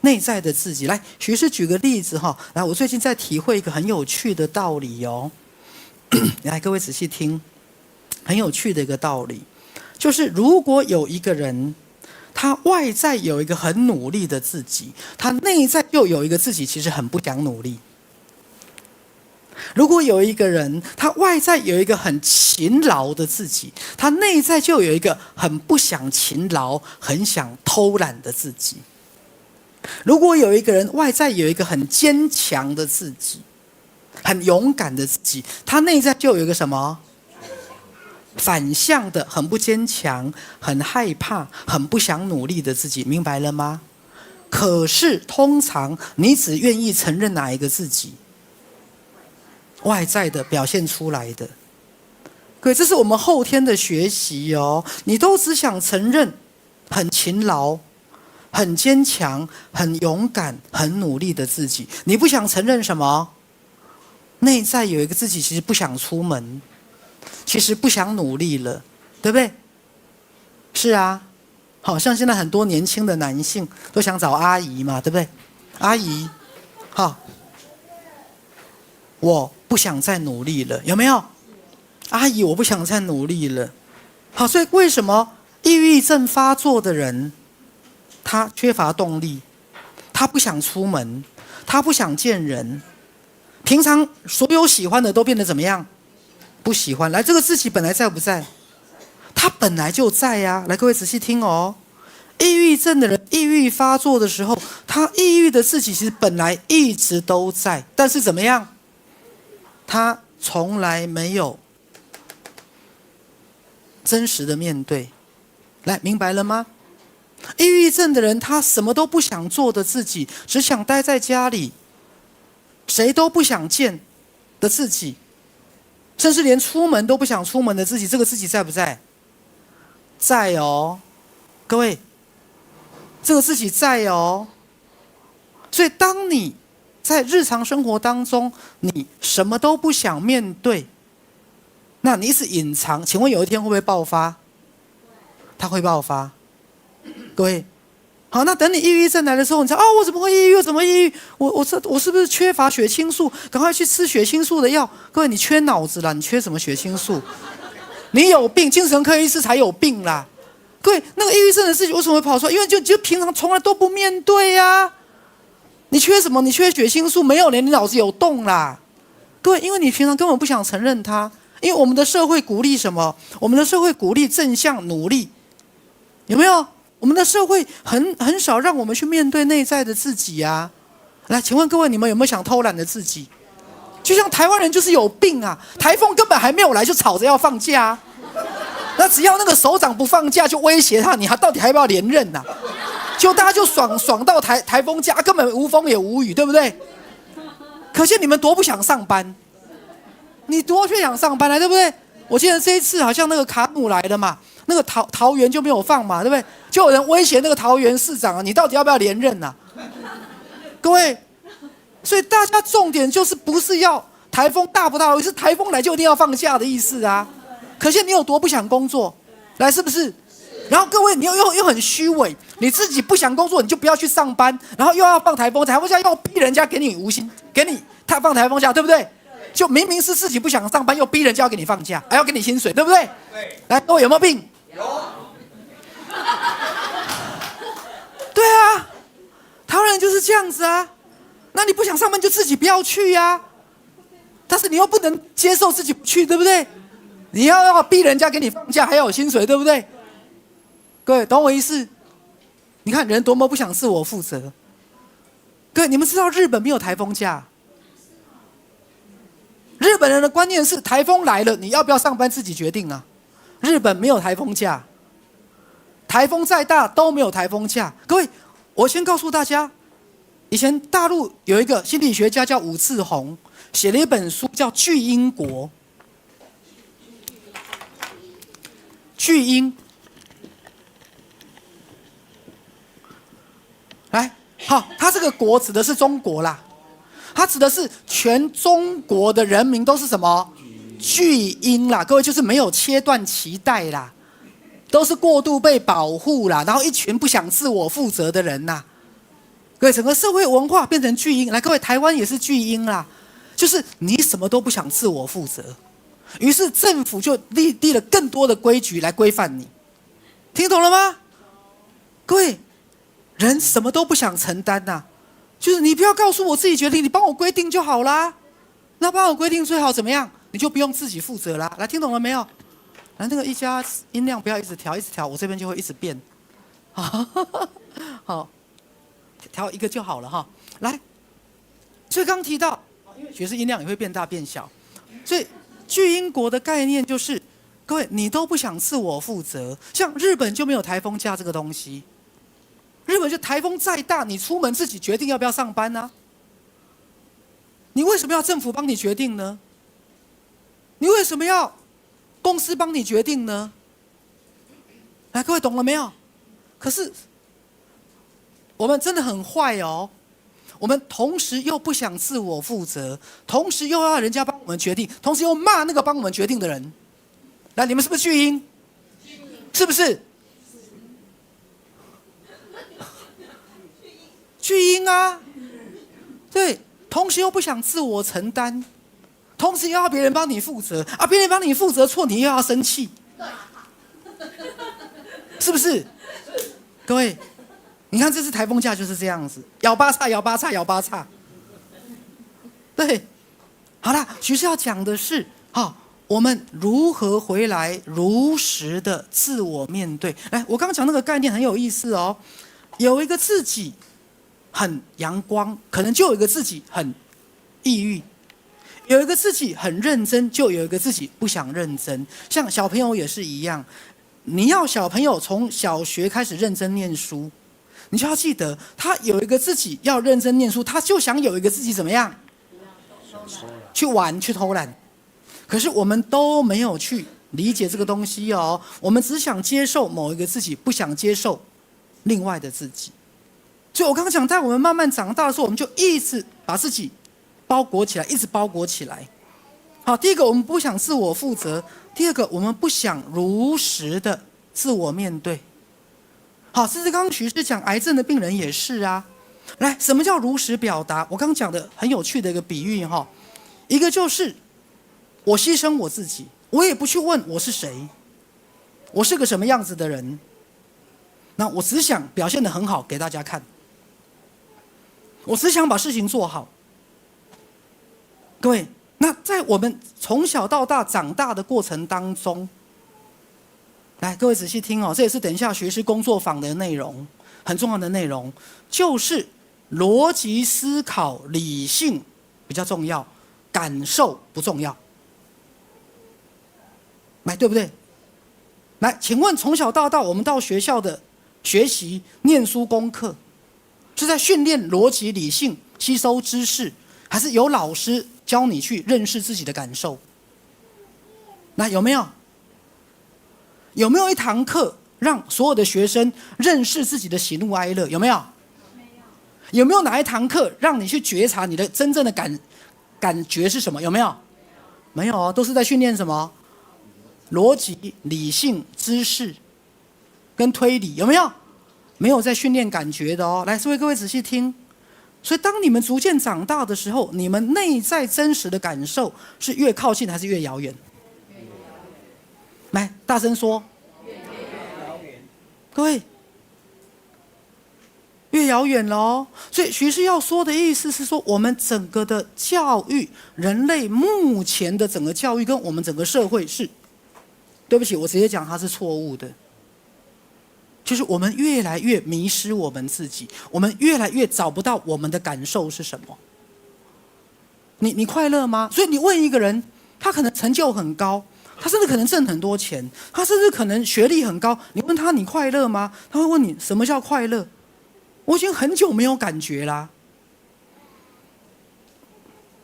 Speaker 1: 内在的自己。来，徐师举个例子哈，来，我最近在体会一个很有趣的道理哦，来，各位仔细听，很有趣的一个道理，就是如果有一个人，他外在有一个很努力的自己，他内在又有一个自己其实很不想努力。如果有一个人，他外在有一个很勤劳的自己，他内在就有一个很不想勤劳、很想偷懒的自己。如果有一个人外在有一个很坚强的自己，很勇敢的自己，他内在就有一个什么？反向的，很不坚强、很害怕、很不想努力的自己，明白了吗？可是通常你只愿意承认哪一个自己？外在的表现出来的。各位，这是我们后天的学习哦。你都只想承认很勤劳、很坚强、很勇敢、很努力的自己，你不想承认什么？内在有一个自己其实不想出门，其实不想努力了，对不对？是啊，好像现在很多年轻的男性都想找阿姨嘛，对不对？阿姨，好，我不想再努力了，有没有？阿姨，我不想再努力了。好，所以为什么抑郁症发作的人，他缺乏动力，他不想出门，他不想见人，平常所有喜欢的都变得怎么样？不喜欢。来，这个自己本来在不在？他本来就在呀。来，各位仔细听哦。抑郁症的人，抑郁发作的时候，他抑郁的自己其实本来一直都在，但是怎么样？他从来没有真实的面对。来，明白了吗？抑郁症的人，他什么都不想做的自己，只想待在家里，谁都不想见的自己，甚至连出门都不想出门的自己，这个自己在不在？在哦，各位，这个自己在哦。所以当你在日常生活当中，你什么都不想面对，那你一直隐藏，请问有一天会不会爆发？它会爆发。各位，好，那等你抑郁症来的时候，你知道我怎么会抑郁？我怎么抑郁？我是不是缺乏血清素？赶快去吃血清素的药。各位，你缺脑子啦，你缺什么血清素？你有病，精神科医师才有病啦。各位，那个抑郁症的事情为什么会跑出来？因为就平常从来都不面对呀。你缺什么？你缺血清素？没有，连你脑子有洞啦。各位，因为你平常根本不想承认它。因为我们的社会鼓励什么？我们的社会鼓励正向努力，有没有？我们的社会很少让我们去面对内在的自己啊。来，请问各位，你们有没有想偷懒的自己？就像台湾人就是有病啊，台风根本还没有来就吵着要放假啊。那只要那个首长不放假，就威胁他，你到底还要不要连任啊？就大家就爽到台风假，根本无风也无雨，对不对？可见你们多不想上班，你多不想上班来，对不对？我记得这一次好像那个卡努来了嘛，那个桃园就没有放嘛，对不对？就有人威胁那个桃园市长啊，你到底要不要连任啊？各位，所以大家重点就是不是要台风大不大，而是台风来就一定要放假的意思啊。可见你有多不想工作，来，是不是？然后各位，你又很虚伪，你自己不想工作，你就不要去上班，然后又要放台风假，又逼人家给你他放台风假，对不对？就明明是自己不想上班，又逼人家要给你放假，还要给你薪水，对不对？对。来，各位有没有病？有。对啊，台湾人就是这样子啊。那你不想上班就自己不要去呀，但是你又不能接受自己不去，对不对？你要逼人家给你放假，还要有薪水，对不对？各位懂我意思？你看人多么不想自我负责。各位，你们知道日本没有台风假？日本人的观念是台风来了，你要不要上班自己决定啊。日本没有台风假，台风再大都没有台风假。各位，我先告诉大家，以前大陆有一个心理学家叫武志红，写了一本书叫《巨婴国》。巨婴，来，好，他这个国指的是中国啦，他指的是全中国的人民都是什么？巨婴啦，各位就是没有切断脐带啦，都是过度被保护啦，然后一群不想自我负责的人呐。各位，整个社会文化变成巨婴，来，各位，台湾也是巨婴啦，就是你什么都不想自我负责。于是政府就立了更多的规矩来规范你，听懂了吗？各位，人什么都不想承担呐，就是你不要告诉我自己决定，你帮我规定就好啦。那帮我规定最好怎么样？你就不用自己负责啦。来，听懂了没有？来，那个一家音量不要一直调，我这边就会一直变。好，调一个就好了哈。来，所以刚提到，因为学士音量也会变大变小，所以。巨婴国的概念就是，各位你都不想自我负责，像日本就没有台风假这个东西。日本就台风再大，你出门自己决定要不要上班啊？你为什么要政府帮你决定呢？你为什么要公司帮你决定呢？来，各位懂了没有？可是我们真的很坏哦。我们同时又不想自我负责，同时又要人家帮我们决定，同时又骂那个帮我们决定的人。来，你们是不是巨婴？是不是？巨婴啊，对，同时又不想自我承担，同时又要别人帮你负责啊，别人帮你负责错，你又要生气，是不是？各位。你看这次台风假就是这样子，摇八叉。对，好啦，徐师要讲的是，我们如何回来如实的自我面对。来，我刚刚讲那个概念很有意思哦，有一个自己很阳光，可能就有一个自己很抑郁；有一个自己很认真，就有一个自己不想认真。像小朋友也是一样，你要小朋友从小学开始认真念书。你就要记得，他有一个自己要认真念书，他就想有一个自己怎么样？去玩，去偷懒。可是我们都没有去理解这个东西哦，我们只想接受某一个自己，不想接受另外的自己。所以我刚刚讲，在我们慢慢长大的时候，我们就一直把自己包裹起来，一直包裹起来。好，第一个我们不想自我负责，第二个我们不想如实的自我面对。好，这是刚刚徐师讲癌症的病人也是啊。来，什么叫如实表达？我刚刚讲的很有趣的一个比喻哈，一个就是我牺牲我自己，我也不去问我是谁，我是个什么样子的人，那我只想表现得很好给大家看，我只想把事情做好。各位，那在我们从小到大长大的过程当中，来，各位仔细听哦，这也是等一下学士工作坊的内容，很重要的内容，就是逻辑思考、理性比较重要，感受不重要。来，对不对？来，请问从小到大，我们到学校的学习、念书、功课，是在训练逻辑、理性、吸收知识，还是有老师教你去认识自己的感受？来，有没有？有没有一堂课让所有的学生认识自己的喜怒哀乐？有没有？有没有哪一堂课让你去觉察你的真正的感觉是什么？有没有？没有哦，都是在训练什么？逻辑、理性、知识跟推理，有没有？没有在训练感觉的哦。来，所以各位仔细听。所以当你们逐渐长大的时候，你们内在真实的感受是越靠近还是越遥远？来，大声说。各位，越遥远了哦。所以徐师要说的意思是说，我们整个的教育，人类目前的整个教育跟我们整个社会是，对不起，我直接讲它是错误的。就是我们越来越迷失我们自己，我们越来越找不到我们的感受是什么。你快乐吗？所以你问一个人，他可能成就很高，他甚至可能挣很多钱，他甚至可能学历很高，你问他你快乐吗？他会问你什么叫快乐？我已经很久没有感觉啦。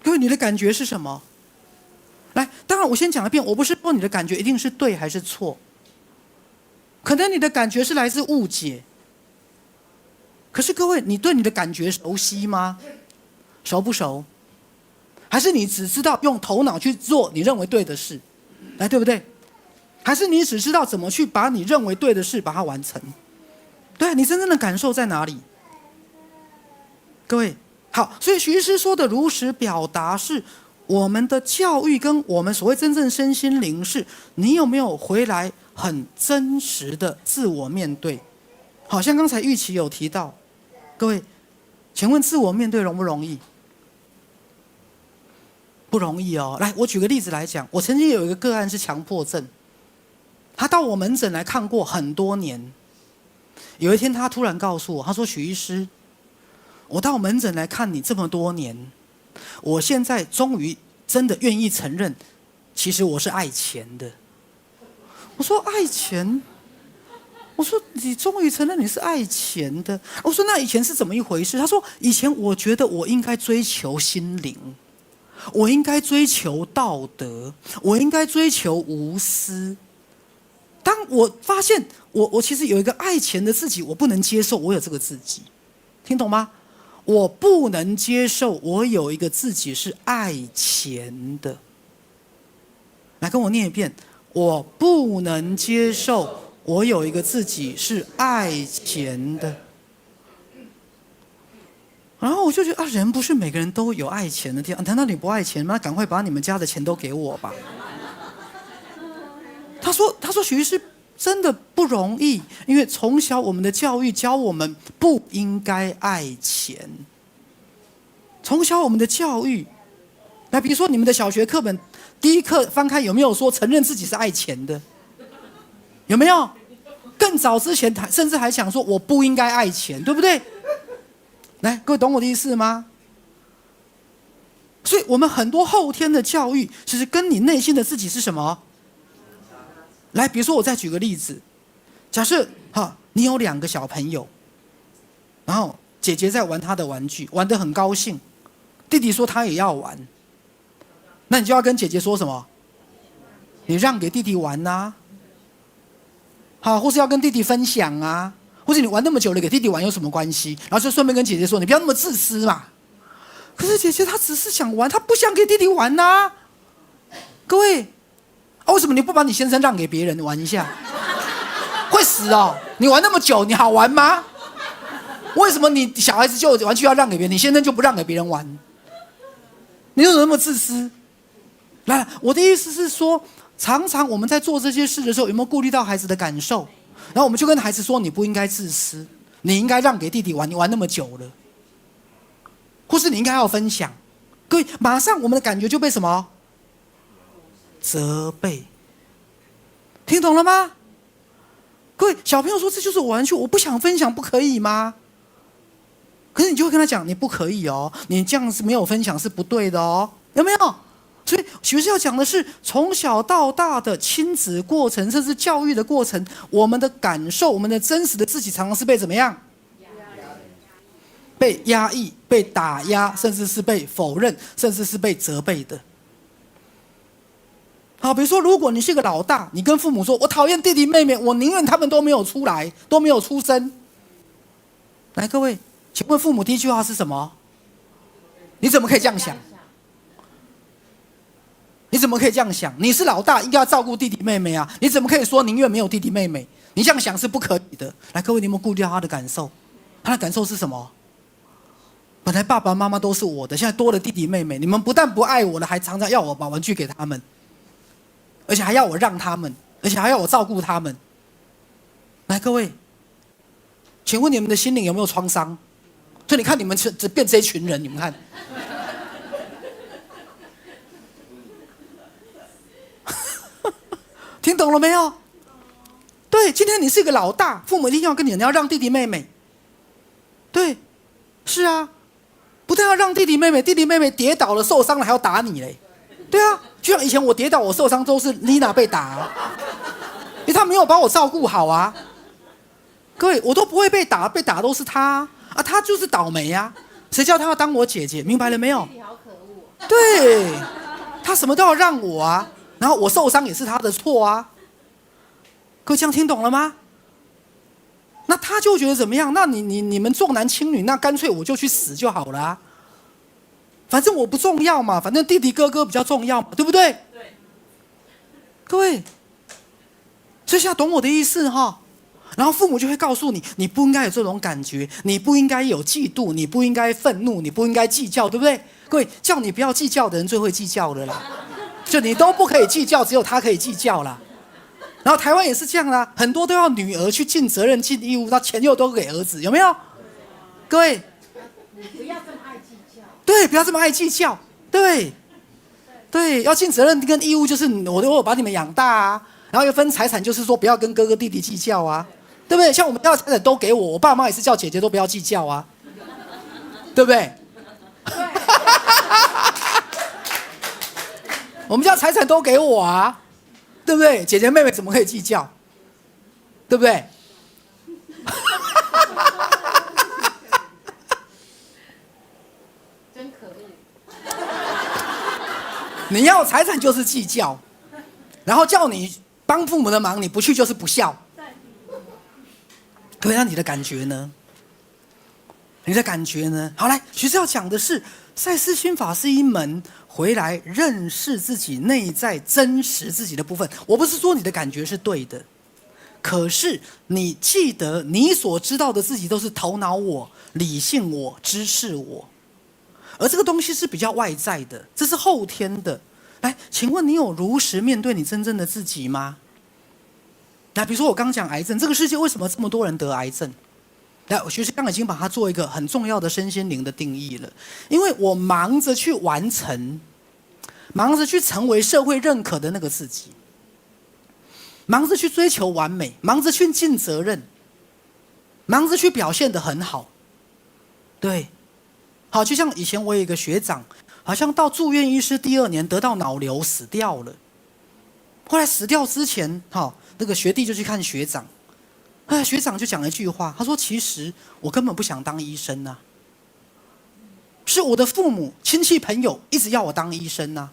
Speaker 1: 各位，你的感觉是什么？来，当然我先讲一遍，我不是说你的感觉一定是对还是错，可能你的感觉是来自误解。可是各位，你对你的感觉熟悉吗？熟不熟？还是你只知道用头脑去做你认为对的事，来，对不对？还是你只知道怎么去把你认为对的事把它完成？对，你真正的感受在哪里？各位，好，所以徐医师说的如实表达是我们的教育跟我们所谓真正身心灵是，你有没有回来很真实的自我面对？好像刚才玉琪有提到，各位，请问自我面对容不容易？不容易哦。来，我举个例子来讲，我曾经有一个个案是强迫症，他到我门诊来看过很多年，有一天他突然告诉我，他说：“许医师，我到门诊来看你这么多年，我现在终于真的愿意承认，其实我是爱钱的。”我说：“爱钱？”我说：“你终于承认你是爱钱的？”我说：“那以前是怎么一回事？”他说：“以前我觉得我应该追求心灵，我应该追求道德，我应该追求无私。当我发现我其实有一个爱钱的自己，我不能接受我有这个自己，听懂吗？我不能接受我有一个自己是爱钱的。来，跟我念一遍：我不能接受我有一个自己是爱钱的。”然后我就觉得人不是每个人都有爱钱的地方，难道你不爱钱吗？赶快把你们家的钱都给我吧。他说许医师真的不容易，因为从小我们的教育教我们不应该爱钱。从小我们的教育，来，比如说你们的小学课本第一课翻开有没有说承认自己是爱钱的？有没有？更早之前甚至还想说我不应该爱钱，对不对？来，各位懂我的意思吗？所以我们很多后天的教育，其实跟你内心的自己是什么？来，比如说我再举个例子，假设你有2个小朋友，然后姐姐在玩她的玩具，玩得很高兴，弟弟说他也要玩，那你就要跟姐姐说什么？你让给弟弟玩啊，或是要跟弟弟分享啊。或者你玩那么久了，给弟弟玩有什么关系？然后就顺便跟姐姐说，你不要那么自私嘛。可是姐姐她只是想玩，她不想给弟弟玩啊。各位，为什么你不把你先生让给别人玩一下？会死哦！你玩那么久，你好玩吗？为什么你小孩子就玩具要让给别人，你先生就不让给别人玩？你怎么那么自私？来，我的意思是说，常常我们在做这些事的时候，有没有顾虑到孩子的感受？然后我们就跟孩子说，你不应该自私，你应该让给弟弟玩，你玩那么久了，或是你应该要分享。各位，马上我们的感觉就被什么？责备。听懂了吗？各位，小朋友说这就是我玩具，我不想分享，不可以吗？可是你就会跟他讲，你不可以哦，你这样是没有分享是不对的哦，有没有？所以许医师要讲的是，从小到大的亲子过程，甚至教育的过程，我们的感受，我们的真实的自己，常常是被怎么样？被压抑、被打压，甚至是被否认，甚至是被责备的。好，比如说，如果你是个老大，你跟父母说：“我讨厌弟弟妹妹，我宁愿他们都没有出来，都没有出生。”来，各位，请问父母第一句话是什么？你怎么可以这样想？你怎么可以这样想？你是老大，应该要照顾弟弟妹妹啊！你怎么可以说宁愿没有弟弟妹妹？你这样想是不可以的。来，各位，你有没有顾虑到他的感受？他的感受是什么？本来爸爸妈妈都是我的，现在多了弟弟妹妹，你们不但不爱我了，还常常要我把玩具给他们，而且还要我让他们，而且还要我照顾他们。来，各位，请问你们的心灵有没有创伤？所以你看你们只变这一群人，你们看。听懂了没有？对，今天你是一个老大，父母一定要跟你要让弟弟妹妹。对，是啊，不但要让弟弟妹妹，弟弟妹妹跌倒了受伤了还要打你嘞。对啊，就像以前我跌倒我受伤都是妮娜被打啊，因为他没有把我照顾好啊。各位，我都不会被打，被打都是他啊，他就是倒霉啊，谁叫他要当我姐姐，明白了没有？对，他什么都要让我啊，然后我受伤也是他的错啊。各位这样听懂了吗？那他就觉得怎么样？那你们重男轻女，那干脆我就去死就好了啊。反正我不重要嘛，反正弟弟哥哥比较重要嘛，对不对？对。各位，所以现在懂我的意思哈。然后父母就会告诉你，你不应该有这种感觉，你不应该有嫉妒，你不应该愤怒，你不应该计较，对不对？各位，叫你不要计较的人最会计较的啦，就你都不可以计较，只有他可以计较啦。然后台湾也是这样啦，很多都要女儿去尽责任、尽义务，他钱又都给儿子，有没有？各位，
Speaker 4: 不要这么爱计较。
Speaker 1: 对，不要这么爱计较，对，对，要尽责任跟义务，就是我有把你们养大啊，然后又分财产，就是说不要跟哥哥弟弟计较啊，对不对？像我们家的财产都给我，我爸妈也是叫姐姐都不要计较啊，对不对？我们家财产都给我啊，对不对？姐姐妹妹怎么可以计较？对不对？
Speaker 3: 真可恶！
Speaker 1: 你要财产就是计较，然后叫你帮父母的忙，你不去就是不孝。各位，那你的感觉呢？你的感觉呢？好，来，徐师要讲的是赛斯心法是一门回来认识自己内在真实自己的部分。我不是说你的感觉是对的，可是你记得你所知道的自己都是头脑我、理性我、知识我，而这个东西是比较外在的，这是后天的。来，请问你有如实面对你真正的自己吗？来，比如说我刚讲癌症，这个世界为什么这么多人得癌症？来，我学习刚已经把它做一个很重要的身心灵的定义了，因为我忙着去完成，忙着去成为社会认可的那个自己，忙着去追求完美，忙着去尽责任，忙着去表现得很好。对，好，就像以前我有一个学长，好像到住院医师第2年得到脑瘤死掉了，后来死掉之前，那个学弟就去看学长。学长就讲了一句话，他说：“其实我根本不想当医生啊，是我的父母、亲戚、朋友一直要我当医生啊，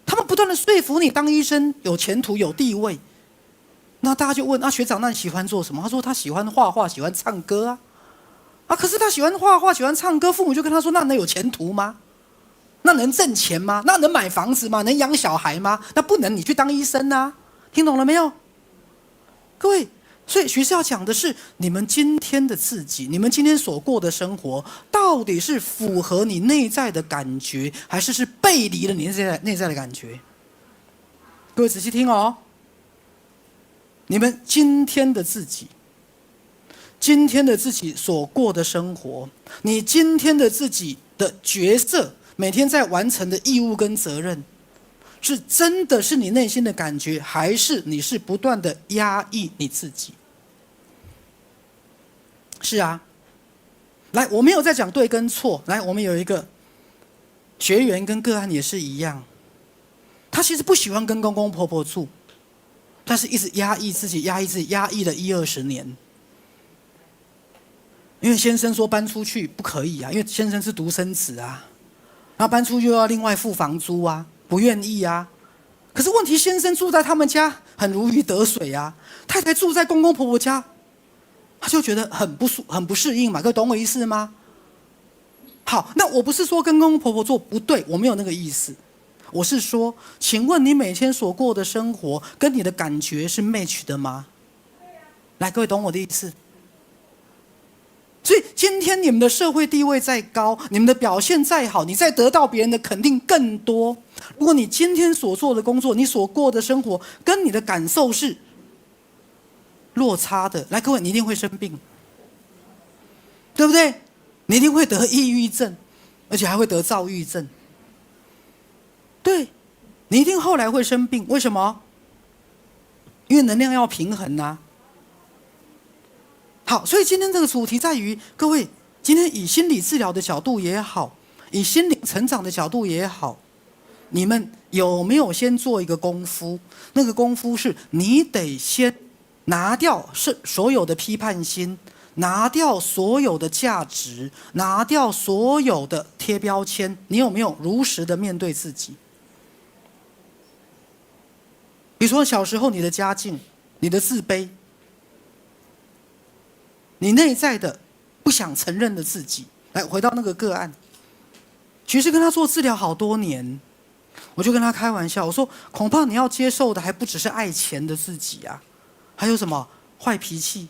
Speaker 1: 他们不断的说服你当医生有前途、有地位。”那大家就问：“学长，那你喜欢做什么？”他说：“他喜欢画画，喜欢唱歌啊。”可是他喜欢画画、喜欢唱歌，父母就跟他说：“那能有前途吗？那能挣钱吗？那能买房子吗？能养小孩吗？那不能，你去当医生啊！”听懂了没有？各位。所以徐师要讲的是，你们今天的自己，你们今天所过的生活，到底是符合你内在的感觉，还是背离了你内在的感觉？各位仔细听哦，你们今天的自己，今天的自己所过的生活，你今天的自己的角色，每天在完成的义务跟责任，是真的是你内心的感觉，还是你是不断的压抑你自己？是啊，来，我没有在讲对跟错。来，我们有一个学员跟个案也是一样，他其实不喜欢跟公公婆婆住，但是一直压抑自己，压抑了10-20年。因为先生说搬出去不可以啊，因为先生是独生子啊，然后搬出去又要另外付房租啊，不愿意啊。可是问题，先生住在他们家很如鱼得水啊，太太住在公公婆婆家，他就觉得很不适应嘛。各位懂我意思吗？好，那我不是说跟公公婆婆做不对，我没有那个意思。我是说，请问你每天所过的生活跟你的感觉是 match 的吗？来，各位懂我的意思？所以今天你们的社会地位再高，你们的表现再好，你再得到别人的肯定更多，如果你今天所做的工作，你所过的生活跟你的感受是落差的，来，各位，你一定会生病，对不对？你一定会得抑郁症，而且还会得躁郁症。对，你一定后来会生病，为什么？因为能量要平衡啊。好，所以今天这个主题在于，各位今天以心理治疗的角度也好，以心灵成长的角度也好，你们有没有先做一个功夫？那个功夫是你得先拿掉所有的批判心，拿掉所有的价值，拿掉所有的贴标签。你有没有如实的面对自己？比如说小时候你的家境，你的自卑，你内在的不想承认的自己。来，回到那个个案，其实跟他做治疗好多年，我就跟他开玩笑，我说恐怕你要接受的还不只是爱钱的自己啊，还有什么坏脾气、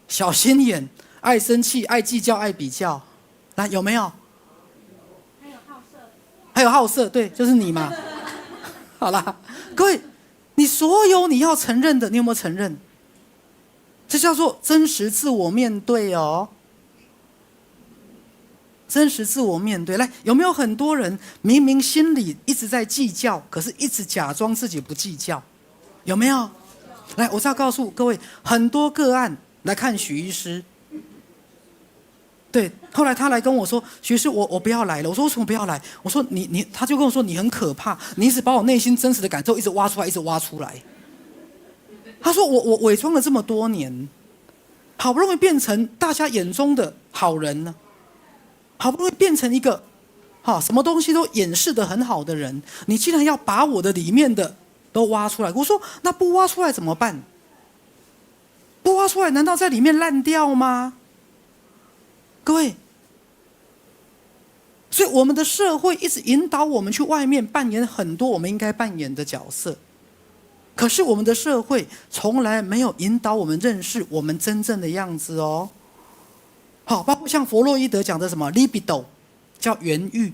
Speaker 1: 小心眼、爱生气、爱计较、爱比较。来，有没有？
Speaker 4: 还有好色，
Speaker 1: 还有好色，对，就是你嘛。好啦，各位，你所有你要承认的，你有没有承认？这叫做真实自我面对哦。真实自我面对。来，有没有很多人明明心里一直在计较，可是一直假装自己不计较？有没有？来，我是要告诉各位，很多个案来看许医师。对，后来他来跟我说，许医师，我不要来了。我说为什么不要来？我说他就跟我说你很可怕，你一直把我内心真实的感受一直挖出来，一直挖出来。他说我伪装了这么多年，好不容易变成大家眼中的好人了，好不容易变成一个什么东西都掩饰得很好的人，你竟然要把我的里面的都挖出来。我说那不挖出来怎么办？不挖出来难道在里面烂掉吗？各位，所以我们的社会一直引导我们去外面扮演很多我们应该扮演的角色，可是我们的社会从来没有引导我们认识我们真正的样子哦。好，包括像弗洛伊德讲的什么 libido， 叫原欲。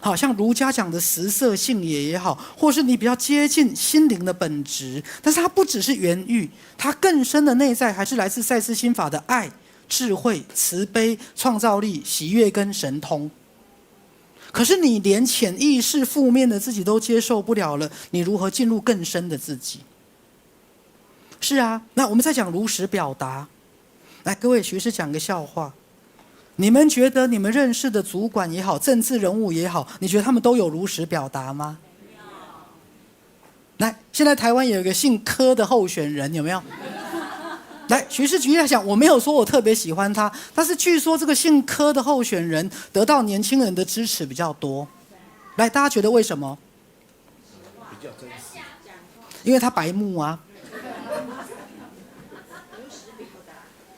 Speaker 1: 好像儒家讲的食色性也好，或是你比较接近心灵的本质，但是它不只是原欲，它更深的内在还是来自赛斯心法的爱、智慧、慈悲、创造力、喜悦跟神通。可是你连潜意识负面的自己都接受不了了，你如何进入更深的自己？是啊，那我们再讲如实表达。来，各位，徐师讲个笑话。你们觉得你们认识的主管也好，政治人物也好，你觉得他们都有如实表达吗？来，现在台湾有一个姓柯的候选人，有没有？来，徐师举例来讲，我没有说我特别喜欢他，但是据说这个姓柯的候选人得到年轻人的支持比较多。来，大家觉得为什么？
Speaker 6: 比较真实，
Speaker 1: 因为他白目啊。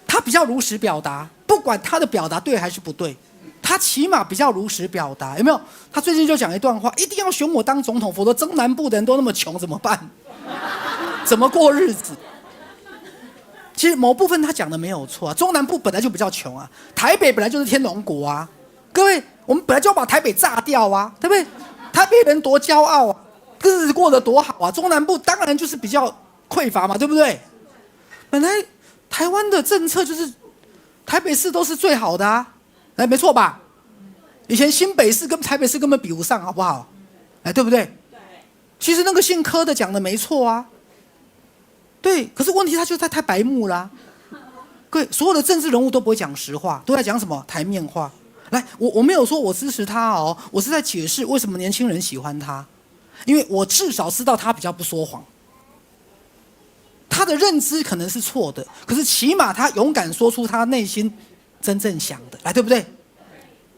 Speaker 1: 他比较如实表达，不管他的表达对还是不对，他起码比较如实表达，有没有？他最近就讲一段话，一定要选我当总统，否则中南部的人都那么穷怎么办？怎么过日子？其实某部分他讲的没有错啊，中南部本来就比较穷啊，台北本来就是天龙国啊，各位，我们本来就要把台北炸掉啊，对不对？台北人多骄傲啊，日子过得多好啊，中南部当然就是比较匮乏嘛，对不对？本来台湾的政策就是台北市都是最好的啊，哎，没错吧？以前新北市跟台北市根本比不上，好不好？哎，对不对？其实那个姓柯的讲的没错啊，对。可是问题他就太白目啦，对，所有的政治人物都不会讲实话，都在讲什么台面话。来，我没有说我支持他哦，我是在解释为什么年轻人喜欢他，因为我至少知道他比较不说谎。他的认知可能是错的，可是起码他勇敢说出他内心真正想的，来，对不对？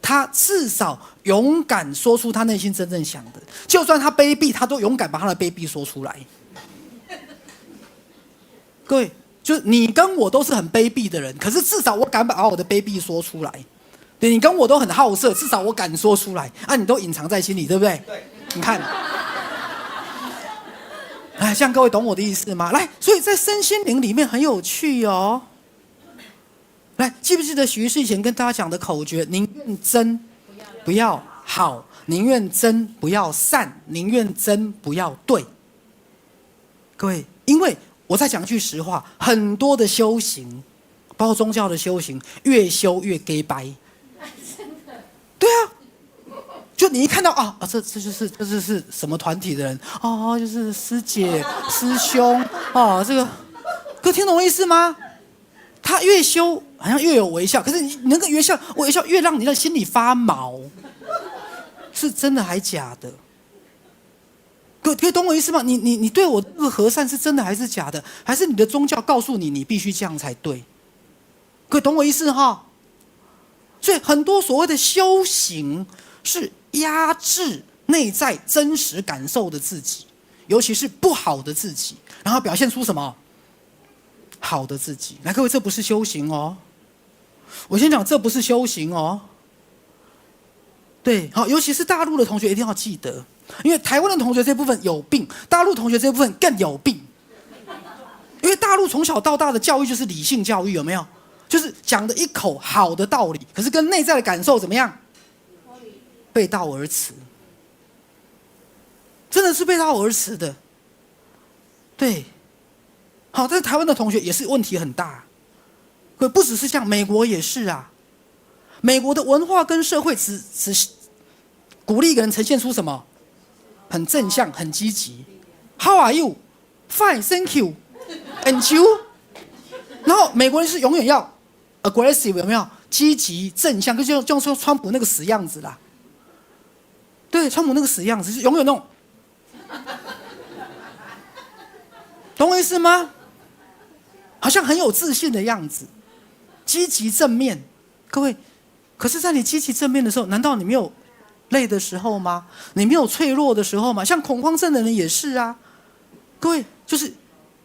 Speaker 1: 他至少勇敢说出他内心真正想的，就算他卑鄙，他都勇敢把他的卑鄙说出来。各位，就你跟我都是很卑鄙的人，可是至少我敢把我的卑鄙说出来。对，你跟我都很好色，至少我敢说出来啊，你都隐藏在心里，对不对？对，你看。哎，像各位懂我的意思吗？来，所以在身心灵里面很有趣哦。来，记不记得徐医师以前跟大家讲的口诀？宁愿真不要好，宁愿真不要善，宁愿真不要对。各位，因为我再讲一句实话，很多的修行，包括宗教的修行，越修越假掰。对啊。就你一看到啊，这就是什么团体的人哦，就是师姐、师兄哦，这个，各位听懂我意思吗？他越羞好像越有微笑，可是你那个微笑越让你的心里发毛，是真的还假的？可以懂我意思吗？你对我这个和善是真的还是假的？还是你的宗教告诉你你必须这样才对？可以懂我意思哈？所以很多所谓的修行是压制内在真实感受的自己，尤其是不好的自己，然后表现出什么好的自己。来，各位，这不是修行哦。我先讲，这不是修行哦。对，好，尤其是大陆的同学一定要记得，因为台湾的同学这部分有病，大陆同学这部分更有病。因为大陆从小到大的教育就是理性教育，有没有？就是讲的一口好的道理，可是跟内在的感受怎么样？背道而驰，真的是背道而驰的。对，好，但是台湾的同学也是问题很大，可不只是这样，美国也是啊。美国的文化跟社会只鼓励一个人呈现出什么？很正向、很积极。How are you? Fine, thank you. And you? 然后美国人是永远要 aggressive， 有没有？积极、正向，就像川普那个死样子啦。对，川普那个死样子是永远那种，懂我意思吗？好像很有自信的样子，积极正面。各位，可是在你积极正面的时候，难道你没有累的时候吗？你没有脆弱的时候吗？像恐慌症的人也是啊。各位，就是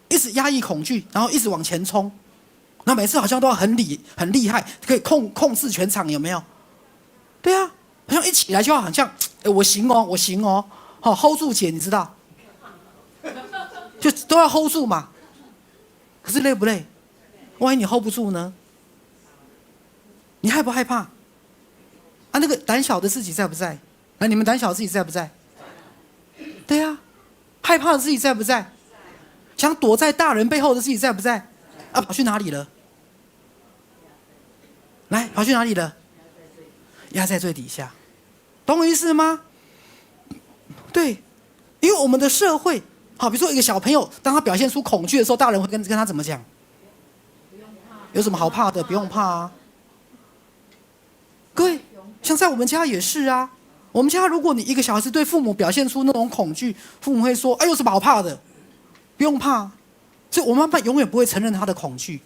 Speaker 1: 一直压抑恐惧，然后一直往前冲，那每次好像都要很厉害，可以控制全场，有没有？对啊，好像一起来就要好像，我行哦，我行哦，好 hold 住姐，你知道，就都要 hold 住嘛。可是累不累？万一你 hold 不住呢？你害不害怕？啊，那个胆小的自己在不在？那你们胆小的自己在不在？对啊，害怕的自己在不在？想躲在大人背后的自己在不在？啊，跑去哪里了？来，跑去哪里了？压在最底下，懂我意思吗？对，因为我们的社会，好，比如说一个小朋友，当他表现出恐惧的时候，大人会跟他怎么讲？有什么好怕的？不用怕啊。各位，像在我们家也是啊。我们家如果你一个小孩子对父母表现出那种恐惧，父母会说：“哎，有什么好怕的？不用怕。”所以我妈妈永远不会承认她的恐惧。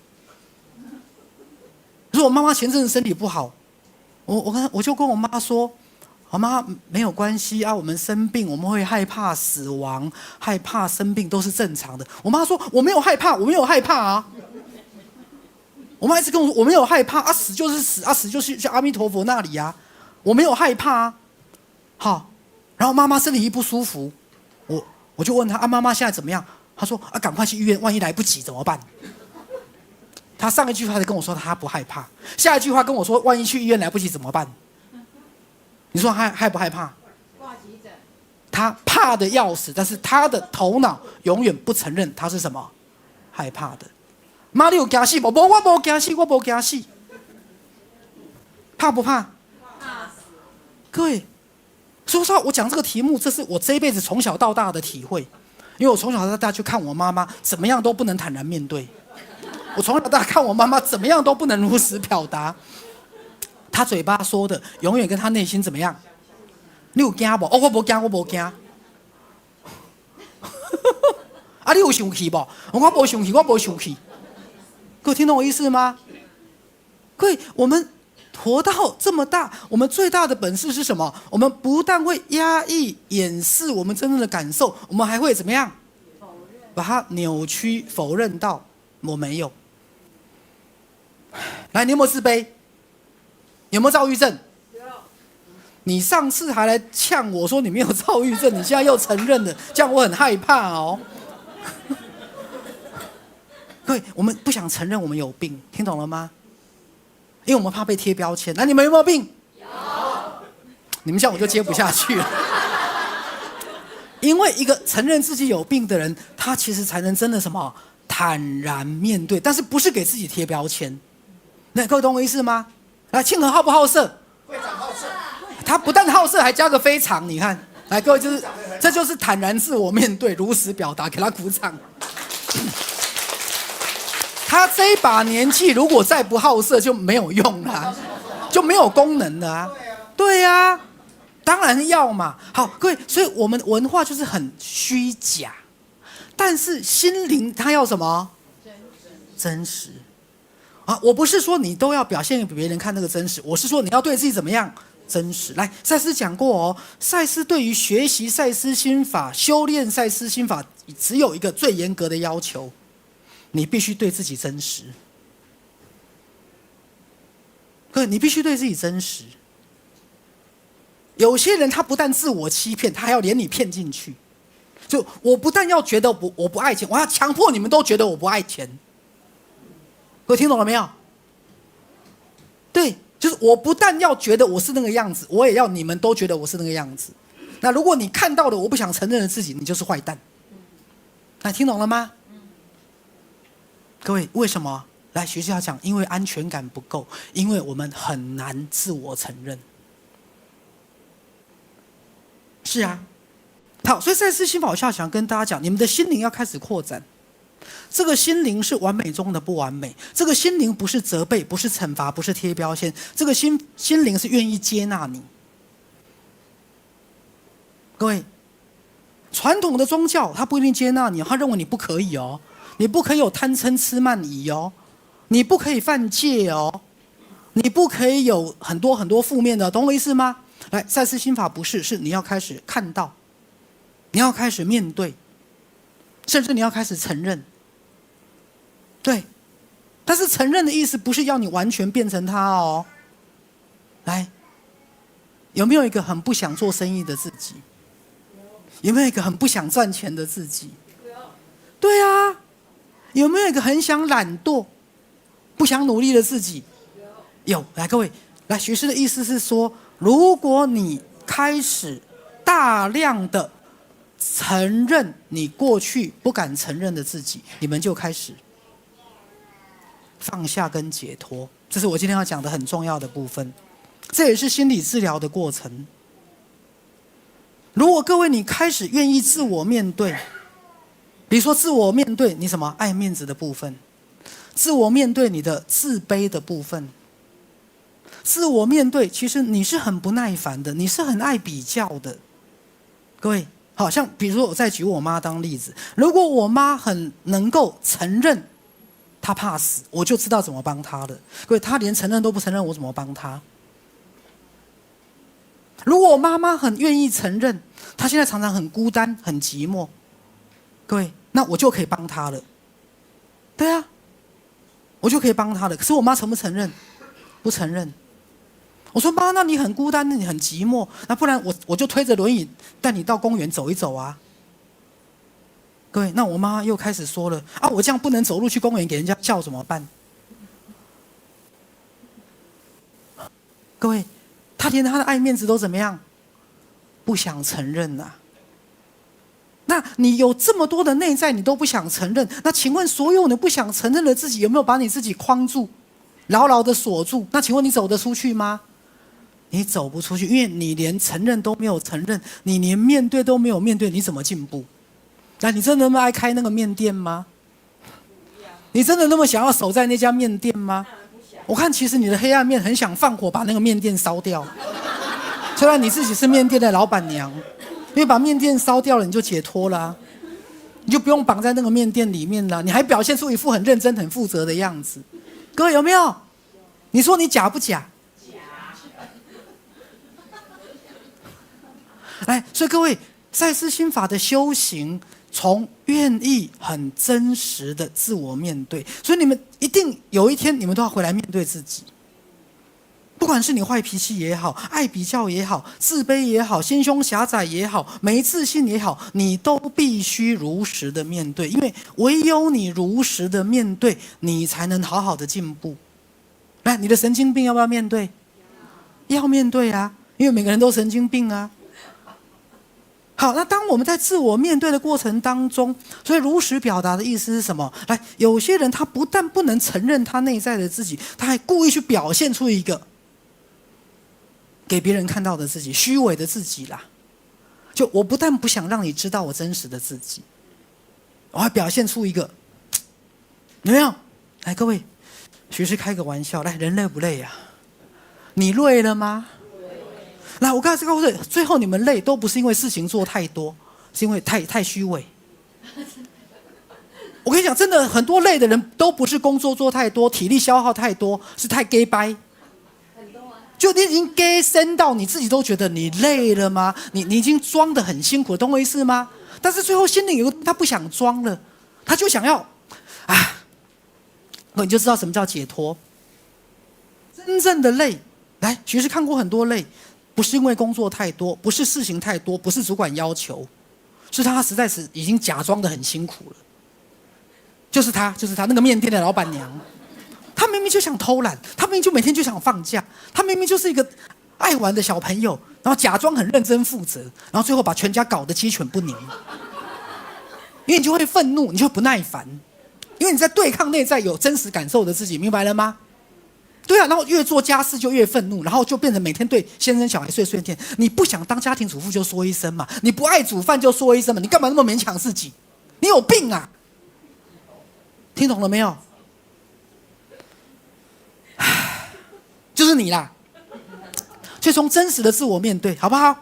Speaker 1: 如果我妈妈前阵子身体不好，我就跟我妈说：“我妈没有关系啊，我们生病我们会害怕死亡，害怕生病都是正常的。”我妈说：“我没有害怕，我没有害怕啊。”我妈一直跟我说：“我没有害怕啊，死就是死啊，死就是去阿弥陀佛那里啊，我没有害怕啊。”好，然后妈妈身体一不舒服，我就问她：“啊，妈妈现在怎么样？”她说：“啊，赶快去医院，万一来不及怎么办？”她上一句话就跟我说她不害怕，下一句话跟我说：“万一去医院来不及怎么办？”你说害不害怕？
Speaker 2: 挂急诊。
Speaker 1: 她怕的要死，但是她的头脑永远不承认她是什么害怕的。妈，你有惊死不？我没惊死，我没惊死。怕不怕？
Speaker 2: 怕死。
Speaker 1: 各位，说实话，我讲这个题目，这是我这一辈子从小到大的体会。因为我从小到大就看我妈妈怎么样都不能坦然面对，我从小到大看我妈妈怎么样都不能如实表达。她嘴巴说的，永远跟她内心怎么样？你有惊不？哦，我没惊，我没惊。啊，你有生气不？我没生气，我没生气。各位听懂我意思吗？各位，我们活到这么大，我们最大的本事是什么？我们不但会压抑、掩饰我们真正的感受，我们还会怎么样？把它扭曲、否认到我没有。来，你有没有自卑？有没有躁郁症？有。你上次还来呛我说你没有躁郁症，你现在又承认了，这样我很害怕哦。各位，我们不想承认我们有病，听懂了吗？因为我们怕被贴标签。那你们有没有病？有。你们这样我就接不下去了。因为一个承认自己有病的人，他其实才能真的什么坦然面对，但是不是给自己贴标签。那各位懂我意思吗？来，庆和好不好色？
Speaker 6: 非常好色。
Speaker 1: 他不但好色，还加个非常。你看，来，各位这就是坦然自我面对，如实表达，给他鼓掌。他这把年纪如果再不好色就没有用了，就没有功能了啊。对呀，当然要嘛。好，各位，所以我们文化就是很虚假，但是心灵它要什么？真实。啊，我不是说你都要表现给别人看那个真实，我是说你要对自己怎么样？真实。来，赛斯讲过哦，赛斯对于学习赛斯心法、修炼赛斯心法，只有一个最严格的要求，你必须对自己真实。你必须对自己真实。有些人他不但自我欺骗，他还要连你骗进去。就我不但要觉得我不爱钱，我要强迫你们都觉得我不爱钱。各位听懂了没有？对，就是我不但要觉得我是那个样子，我也要你们都觉得我是那个样子。那如果你看到了我不想承认的自己，你就是坏蛋。那听懂了吗？各位，为什么？来，学校讲，因为安全感不够，因为我们很难自我承认。是啊，好，所以赛斯心法下想跟大家讲，你们的心灵要开始扩展。这个心灵是完美中的不完美，这个心灵不是责备，不是惩罚，不是贴标签，这个心灵是愿意接纳你。各位，传统的宗教他不一定接纳你，他认为你不可以哦，你不可以有贪嗔痴慢疑哦，你不可以犯戒哦，你不可以有很多很多负面的，懂我意思吗？来，赛斯心法不是，是你要开始看到，你要开始面对，甚至你要开始承认。对，但是承认的意思不是要你完全变成他哦。来，有没有一个很不想做生意的自己？有没有一个很不想赚钱的自己？对啊，有没有一个很想懒惰、不想努力的自己？有。来，各位，来，学士的意思是说，如果你开始大量的承认你过去不敢承认的自己，你们就开始放下跟解脱，这是我今天要讲的很重要的部分，这也是心理治疗的过程。如果各位你开始愿意自我面对，比如说自我面对你什么爱面子的部分，自我面对你的自卑的部分，自我面对其实你是很不耐烦的，你是很爱比较的。各位，好像比如说我再举我妈当例子，如果我妈很能够承认他怕死，我就知道怎么帮他了。各位，他连承认都不承认，我怎么帮他？如果我妈妈很愿意承认，她现在常常很孤单、很寂寞，各位，那我就可以帮她了。对啊，我就可以帮她了。可是我妈承不承认？不承认。我说妈，那你很孤单，那你很寂寞，那不然我就推着轮椅带你到公园走一走啊。各位，那我妈又开始说了啊，我这样不能走路去公园给人家笑怎么办？各位，她连她的爱面子都怎么样？不想承认啊。那你有这么多的内在，你都不想承认，那请问所有你不想承认的自己，有没有把你自己框住，牢牢的锁住？那请问你走得出去吗？你走不出去，因为你连承认都没有承认，你连面对都没有面对，你怎么进步？那你真的那么爱开那个面店吗？你真的那么想要守在那家面店吗？我看其实你的黑暗面很想放火把那个面店烧掉，虽然你自己是面店的老板娘，因为把面店烧掉了你就解脱了啊，你就不用绑在那个面店里面了，你还表现出一副很认真很负责的样子。各位有没有？你说你假不假？来，所以各位，赛斯心法的修行，从愿意很真实的自我面对，所以你们一定有一天，你们都要回来面对自己。不管是你坏脾气也好，爱比较也好，自卑也好，心胸狭窄也好，没自信也好，你都必须如实的面对，因为唯有你如实的面对，你才能好好的进步。来，你的神经病要不要面对？要面对啊，因为每个人都神经病啊。好，那当我们在自我面对的过程当中，所以如实表达的意思是什么？来，有些人他不但不能承认他内在的自己，他还故意去表现出一个给别人看到的自己，虚伪的自己啦。就我不但不想让你知道我真实的自己，我还表现出一个，有没有？来，各位，徐师开个玩笑，来，人累不累呀？你累了吗？来，我告诉各位，最后你们累都不是因为事情做太多，是因为太虚伪。我跟你讲，真的很多累的人都不是工作做太多，体力消耗太多，是太 gay 掰。就你已经 gay 深到你自己都觉得你累了吗？你已经装得很辛苦，懂我意思吗？但是最后心里有他不想装了，他就想要你就知道什么叫解脱。真正的累，来，徐师看过很多累，不是因为工作太多，不是事情太多，不是主管要求，是他实在是已经假装得很辛苦了。就是他那个面店的老板娘，他明明就想偷懒，他明明就每天就想放假，他明明就是一个爱玩的小朋友，然后假装很认真负责，然后最后把全家搞得鸡犬不宁。因为你就会愤怒，你就会不耐烦，因为你在对抗内在有真实感受的自己，明白了吗？对啊，然后越做家事就越愤怒，然后就变成每天对先生小孩碎碎念。你不想当家庭主妇就说一声嘛，你不爱煮饭就说一声嘛，你干嘛那么勉强自己？你有病啊！听懂了没有？就是你啦，所以从真实的自我面对，好不好？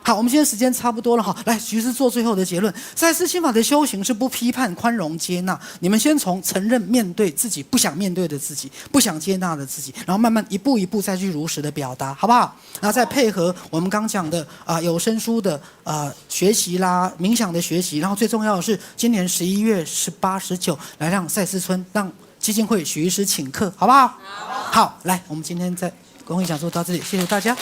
Speaker 1: 好，我们今天时间差不多了哈，来，徐师做最后的结论。赛斯心法的修行是不批判、宽容、接纳。你们先从承认、面对自己不想面对的自己、不想接纳的自己，然后慢慢一步一步再去如实的表达，好不好？然后再配合我们刚讲的有声书的学习啦、冥想的学习，然后最重要的是今年11月18、19来让赛斯村让基金会许医师请客，好不好？好，来，我们今天在公益讲座到这里，谢谢大家。